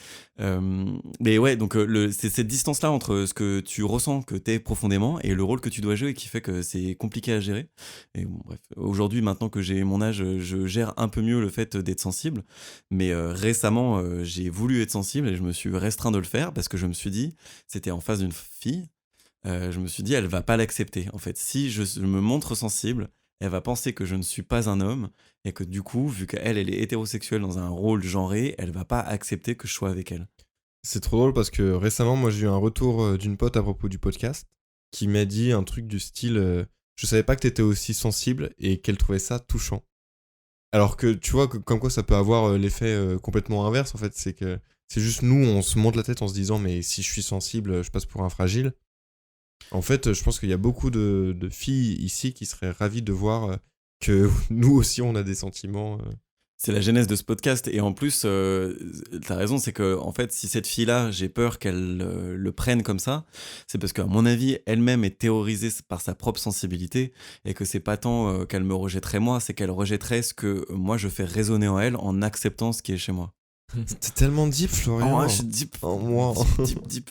Mais ouais, donc c'est cette distance-là entre ce que tu ressens, que t'es profondément, et le rôle que tu dois jouer qui fait que c'est compliqué à gérer. Et bon, bref, aujourd'hui, maintenant que j'ai mon âge, je gère un peu mieux le fait d'être sensible. Mais récemment, j'ai voulu être sensible et je me suis restreint de le faire parce que je me suis dit, c'était en face d'une fille, je me suis dit, elle va pas l'accepter. En fait, si je me montre sensible, elle va penser que je ne suis pas un homme et que du coup, vu qu'elle est hétérosexuelle dans un rôle genré, elle va pas accepter que je sois avec elle. C'est trop drôle parce que récemment, moi, j'ai eu un retour d'une pote à propos du podcast qui m'a dit un truc du style je savais pas que t'étais aussi sensible et qu'elle trouvait ça touchant. Alors que tu vois, comme quoi ça peut avoir l'effet complètement inverse en fait. C'est que c'est juste nous, on se monte la tête en se disant mais si je suis sensible, je passe pour un fragile. En fait, je pense qu'il y a beaucoup de filles ici qui seraient ravies de voir que nous aussi on a des sentiments. C'est la genèse de ce podcast. Et en plus, t'as raison, c'est que en fait, si cette fille-là, j'ai peur qu'elle le prenne comme ça, c'est parce qu'à mon avis, elle-même est terrorisée par sa propre sensibilité et que c'est pas tant qu'elle me rejetterait moi, c'est qu'elle rejetterait ce que moi je fais résonner en elle en acceptant ce qui est chez moi. C'était tellement deep, Florian. Oh, je suis deep. Oh, moi. Deep.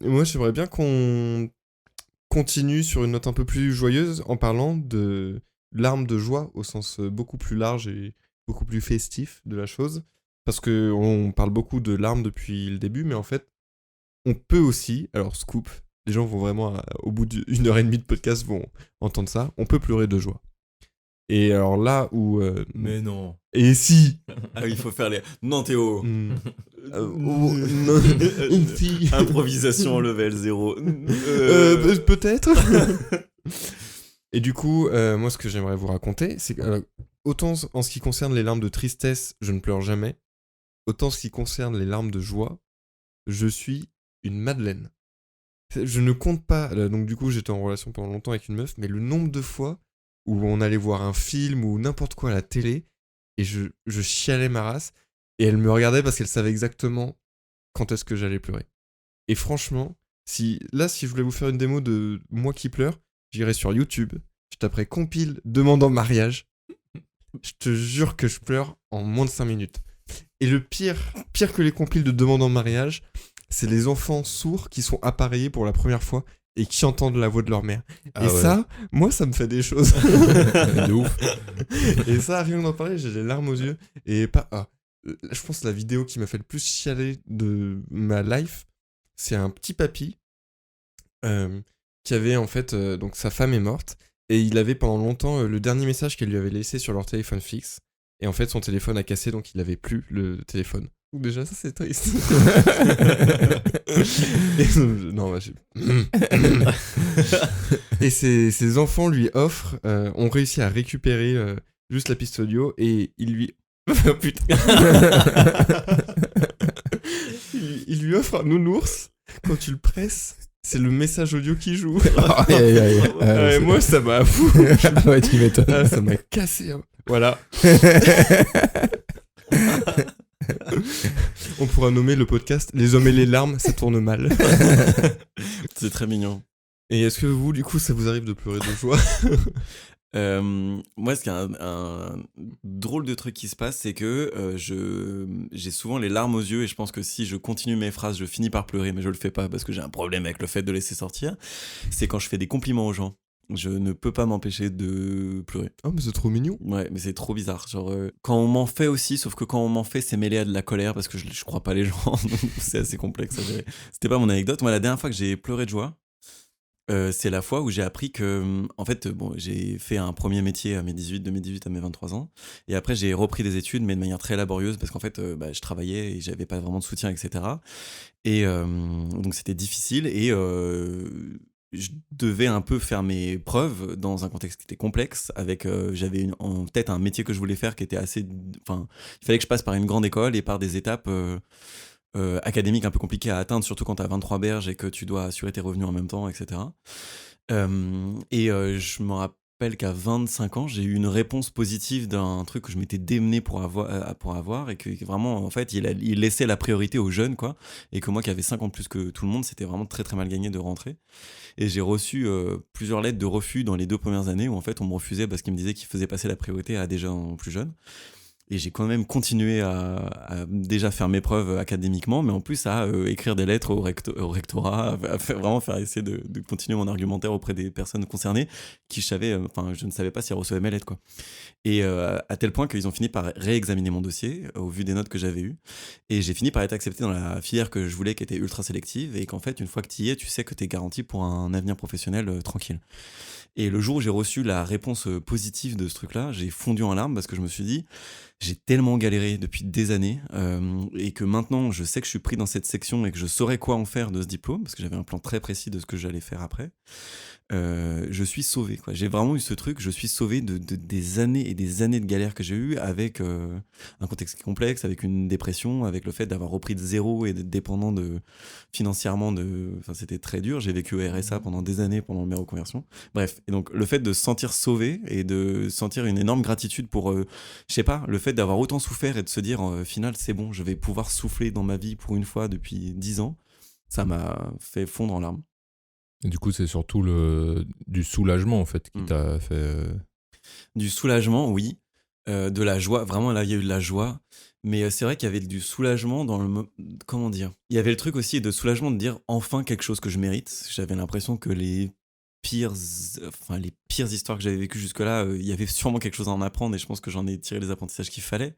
Et moi, j'aimerais bien qu'on continue sur une note un peu plus joyeuse en parlant de larmes de joie au sens beaucoup plus large et beaucoup plus festif de la chose. Parce qu'on parle beaucoup de larmes depuis le début, mais en fait, on peut aussi, alors scoop, les gens vont vraiment, au bout d'une heure et demie de podcast, vont entendre ça, on peut pleurer de joie. Et alors là où... Mais non. Et si Ah, il faut faire les... Non, Théo. non, si. Improvisation level 0. Peut-être. Et du coup, moi, ce que j'aimerais vous raconter, c'est que autant en ce qui concerne les larmes de tristesse, je ne pleure jamais. Autant en ce qui concerne les larmes de joie, je suis une madeleine. Je ne compte pas. Donc du coup, j'étais en relation pendant longtemps avec une meuf, mais le nombre de fois où on allait voir un film ou n'importe quoi à la télé, et je chialais ma race, et elle me regardait parce qu'elle savait exactement quand est-ce que j'allais pleurer. Et franchement, si je voulais vous faire une démo de moi qui pleure, j'irais sur YouTube, je taperais compile demande en mariage. Je te jure que je pleure en moins de 5 minutes. Et le pire que les compiles de demande en mariage, c'est les enfants sourds qui sont appareillés pour la première fois et qui entendent la voix de leur mère. Et ouais. Ça, moi, ça me fait des choses. De ouf. Et ça, rien d'en parler, j'ai les larmes aux yeux. Et je pense que la vidéo qui m'a fait le plus chialer de ma life, c'est un petit papy qui avait en fait... donc sa femme est morte. Et il avait pendant longtemps le dernier message qu'elle lui avait laissé sur leur téléphone fixe. Et en fait, son téléphone a cassé, donc il n'avait plus le téléphone. Donc déjà, ça, c'est triste. Et ses enfants lui offrent, ont réussi à récupérer juste la piste audio, et il lui... Putain. il lui offre un nounours. Quand tu le presses, c'est le message audio qui joue. Moi, ça m'a fou. Ouais, tu m'étonnes. Ça m'a cassé. Hein. Voilà. On pourra nommer le podcast Les hommes et les larmes, ça tourne mal. C'est très mignon. Et est-ce que vous, du coup, ça vous arrive de pleurer de joie? Moi, ce qui est un drôle de truc qui se passe, c'est que j'ai souvent les larmes aux yeux, et je pense que si je continue mes phrases, je finis par pleurer, mais je le fais pas parce que j'ai un problème avec le fait de laisser sortir. C'est quand je fais des compliments aux gens. Je ne peux pas m'empêcher de pleurer. Oh, mais c'est trop mignon. Ouais, mais c'est trop bizarre. Genre, quand on m'en fait aussi, sauf que quand on m'en fait, c'est mêlé à de la colère parce que je crois pas les gens. Donc c'est assez complexe à gérer. C'était pas mon anecdote. Moi, la dernière fois que j'ai pleuré de joie, c'est la fois où j'ai appris que, en fait, bon, j'ai fait un premier métier à mes 18, de mes 18 à mes 23 ans. Et après, j'ai repris des études, mais de manière très laborieuse, parce qu'en fait, je travaillais et j'avais pas vraiment de soutien, etc. Et donc, c'était difficile. Et je devais un peu faire mes preuves dans un contexte qui était complexe. J'avais en tête un métier que je voulais faire qui était assez. Enfin, il fallait que je passe par une grande école et par des étapes. Académique un peu compliqué à atteindre, surtout quand tu as 23 berges et que tu dois assurer tes revenus en même temps, etc. Je me rappelle qu'à 25 ans, j'ai eu une réponse positive d'un truc que je m'étais démené pour avoir et que vraiment, en fait, il laissait la priorité aux jeunes, quoi. Et que moi, qui avais 5 ans de plus que tout le monde, c'était vraiment très, très mal gagné de rentrer. Et j'ai reçu plusieurs lettres de refus dans les 2 premières années où, en fait, on me refusait parce qu'ils me disaient qu'ils faisaient passer la priorité à des gens plus jeunes. Et j'ai quand même continué à déjà faire mes preuves académiquement, mais en plus à écrire des lettres au rectorat, vraiment faire essayer de continuer mon argumentaire auprès des personnes concernées, qui je ne savais pas si elles recevaient mes lettres, quoi. Et à tel point qu'ils ont fini par réexaminer mon dossier au vu des notes que j'avais eues. Et j'ai fini par être accepté dans la filière que je voulais, qui était ultra sélective, et qu'en fait, une fois que tu y es, tu sais que tu es garanti pour un avenir professionnel tranquille. Et le jour où j'ai reçu la réponse positive de ce truc-là, j'ai fondu en larmes parce que je me suis dit, j'ai tellement galéré depuis des années et que maintenant je sais que je suis pris dans cette section et que je saurais quoi en faire de ce diplôme parce que j'avais un plan très précis de ce que j'allais faire après. Je suis sauvé, quoi. J'ai vraiment eu ce truc, je suis sauvé de des années et des années de galères que j'ai eues avec un contexte complexe, avec une dépression, avec le fait d'avoir repris de zéro et d'être dépendant financièrement enfin, c'était très dur. J'ai vécu au RSA pendant des années pendant mes reconversions. Bref, et donc le fait de se sentir sauvé et de sentir une énorme gratitude pour, je sais pas, le fait d'avoir autant souffert et de se dire, au final, c'est bon, je vais pouvoir souffler dans ma vie pour une fois depuis 10 ans, ça m'a fait fondre en larmes. Et du coup, c'est surtout du soulagement, en fait, qui t'a fait... Du soulagement, oui. De la joie. Vraiment, là, il y a eu de la joie. Mais c'est vrai qu'il y avait du soulagement dans comment dire ? Il y avait le truc aussi de soulagement de dire enfin quelque chose que je mérite. J'avais l'impression que les pires histoires que j'avais vécues jusque-là, il y avait sûrement quelque chose à en apprendre et je pense que j'en ai tiré les apprentissages qu'il fallait.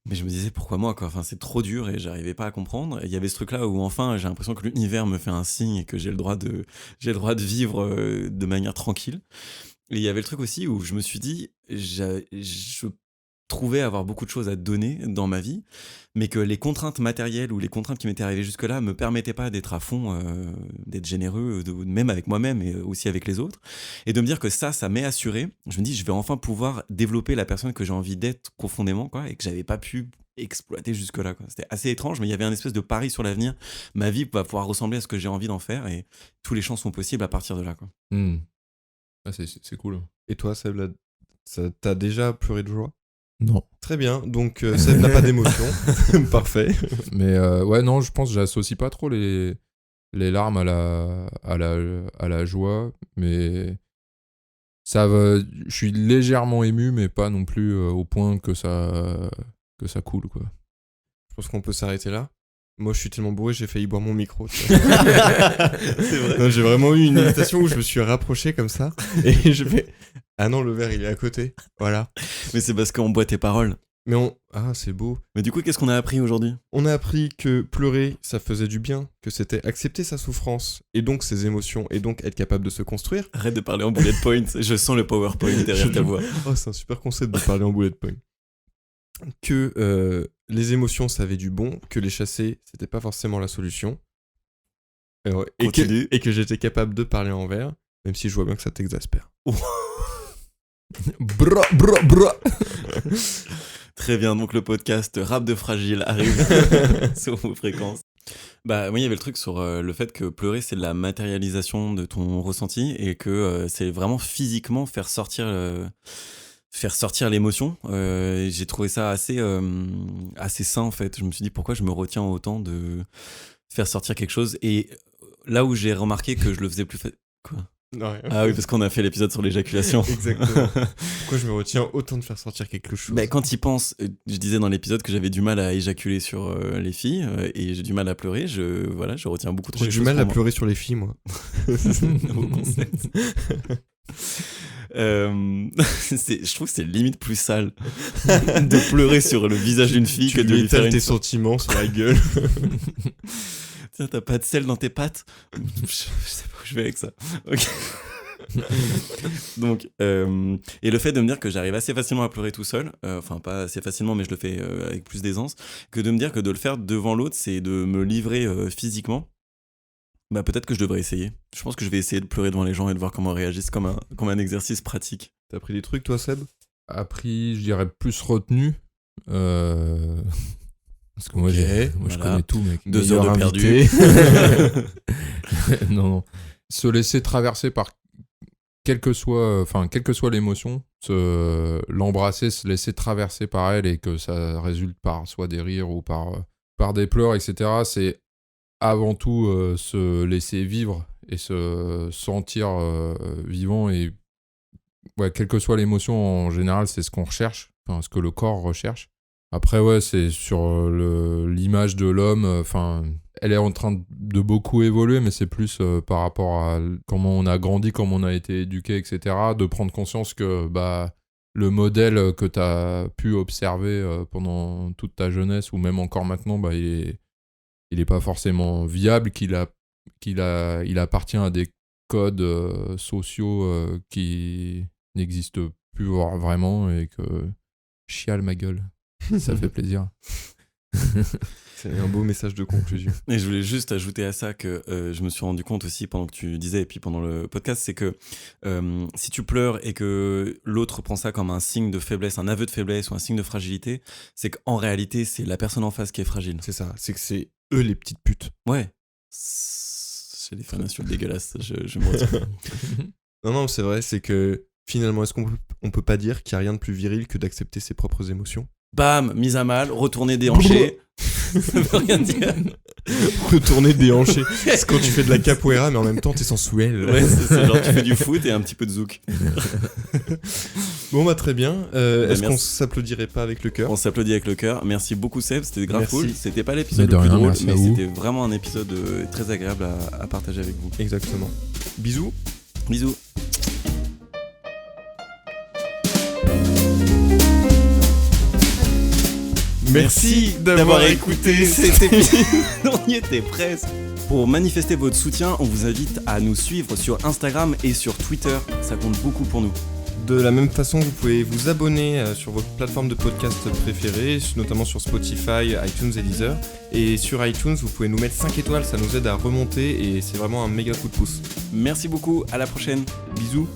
Mais je me disais pourquoi moi, quoi. Enfin, c'est trop dur et j'arrivais pas à comprendre. Et il y avait ce truc-là où enfin j'ai l'impression que l'univers me fait un signe et que j'ai le droit de vivre de manière tranquille. Et il y avait le truc aussi où je me suis dit, je trouvais avoir beaucoup de choses à donner dans ma vie, mais que les contraintes matérielles ou les contraintes qui m'étaient arrivées jusque-là me permettaient pas d'être à fond, d'être généreux, même avec moi-même et aussi avec les autres. Et de me dire que ça m'est assuré. Je me dis, je vais enfin pouvoir développer la personne que j'ai envie d'être profondément, quoi, et que j'avais pas pu exploiter jusque-là, quoi. C'était assez étrange, mais il y avait un espèce de pari sur l'avenir. Ma vie va pouvoir ressembler à ce que j'ai envie d'en faire et tous les champs sont possibles à partir de là, quoi. Ah, c'est cool. Et toi, Seb, t'as déjà pleuré de joie ? Non. Très bien, donc Seb n'a pas d'émotion. Parfait. Mais ouais, non, je pense que j'associe pas trop les larmes à la joie, mais je suis légèrement ému, mais pas non plus au point que ça coule, quoi. Je pense qu'on peut s'arrêter là. Moi, je suis tellement bourré, j'ai failli boire mon micro. C'est vrai. Non, j'ai vraiment eu une hésitation où je me suis rapproché comme ça et je fais ah non, le verre il est à côté. Voilà. Mais c'est parce qu'on boit tes paroles. Mais c'est beau. Mais du coup, qu'est-ce qu'on a appris aujourd'hui ? On a appris que pleurer, ça faisait du bien, que c'était accepter sa souffrance et donc ses émotions et donc être capable de se construire. Arrête de parler en bullet points, je sens le PowerPoint derrière ta voix. Oh, c'est un super concept de parler en bullet point. Que les émotions, ça avait du bon, que les chasser, c'était pas forcément la solution. Et que j'étais capable de parler en vers, même si je vois bien que ça t'exaspère. Bra, bra, bra. Très bien, donc le podcast Rap de Fragile arrive sur vos fréquences. Bah oui, il y avait le truc sur le fait que pleurer, c'est de la matérialisation de ton ressenti et que c'est vraiment physiquement faire sortir l'émotion. J'ai trouvé ça assez sain, en fait. Je me suis dit pourquoi je me retiens autant de faire sortir quelque chose. Et là où j'ai remarqué que je le faisais plus... Quoi ? Non, rien. Ah oui, parce qu'on a fait l'épisode sur l'éjaculation. Exactement. Pourquoi je me retiens autant de faire sortir quelque chose ? Bah, quand y penses, je disais dans l'épisode que j'avais du mal à éjaculer sur les filles et j'ai du mal à pleurer. Je retiens beaucoup trop. J'ai du mal à pleurer sur les filles, moi. Nouveau concept. Je trouve que c'est limite plus sale de pleurer sur le visage d'une fille que de lui faire tes sentiments sur la gueule. Tiens, t'as pas de sel dans tes pâtes? Je sais pas où je vais avec ça. Ok. Donc, et le fait de me dire que j'arrive assez facilement à pleurer tout seul, enfin pas assez facilement, mais je le fais avec plus d'aisance, que de me dire que de le faire devant l'autre, c'est de me livrer physiquement. Bah peut-être que je devrais essayer. Je pense que je vais essayer de pleurer devant les gens et de voir comment ils réagissent comme un exercice pratique. T'as pris des trucs, toi, Seb? Appris, je dirais plus retenu. Parce que moi, Ok, je voilà. connais tout, mec. 2 heures de invité. perdu. Non. Se laisser traverser par quelle que soit l'émotion, l'embrasser, se laisser traverser par elle et que ça résulte par soit des rires ou par des pleurs, etc. C'est avant tout se laisser vivre et se sentir vivant. Et ouais, quelle que soit l'émotion, en général, c'est ce qu'on recherche, enfin, ce que le corps recherche. Après, ouais, c'est sur l'image de l'homme. Elle est en train de beaucoup évoluer, mais c'est plus par rapport à comment on a grandi, comment on a été éduqué, etc. De prendre conscience que le modèle que tu as pu observer pendant toute ta jeunesse, ou même encore maintenant, il est pas forcément viable, qu'il appartient à des codes sociaux qui n'existent plus vraiment, et que chiale ma gueule. Ça fait plaisir. C'est un beau message de conclusion. Et je voulais juste ajouter à ça que je me suis rendu compte aussi pendant que tu disais et puis pendant le podcast, c'est que si tu pleures et que l'autre prend ça comme un signe de faiblesse, un aveu de faiblesse ou un signe de fragilité, c'est qu'en réalité, c'est la personne en face qui est fragile. C'est ça, c'est que c'est eux les petites putes. Ouais. C'est des fins d'insultes dégueulasses, je me retiens. Non, c'est vrai, c'est que finalement, est-ce qu'on peut pas dire qu'il n'y a rien de plus viril que d'accepter ses propres émotions? Bam, mise à mal, retourner déhanché. Ça veut rien dire. Retourner déhanché. C'est quand tu fais de la capoeira, mais en même temps, t'es sensuel. Ouais, c'est genre tu fais du foot et un petit peu de zouk. Bon, très bien. Est-ce qu'on merci. s'applaudirait pas avec le cœur? On s'applaudit avec le cœur. Merci beaucoup Seb, c'était grave Merci. cool. C'était pas l'épisode Mais de le plus rien, drôle, merci mais à vous. c'était vraiment un épisode très agréable à partager avec vous. Exactement. Bisous. Bisous. Merci d'avoir écouté cet épisode. On y était presque. Pour manifester votre soutien, on vous invite à nous suivre sur Instagram et sur Twitter. Ça compte beaucoup pour nous. De la même façon, vous pouvez vous abonner sur votre plateforme de podcast préférée, notamment sur Spotify, iTunes et Deezer. Et sur iTunes, vous pouvez nous mettre 5 étoiles, ça nous aide à remonter et c'est vraiment un méga coup de pouce. Merci beaucoup, à la prochaine. Bisous.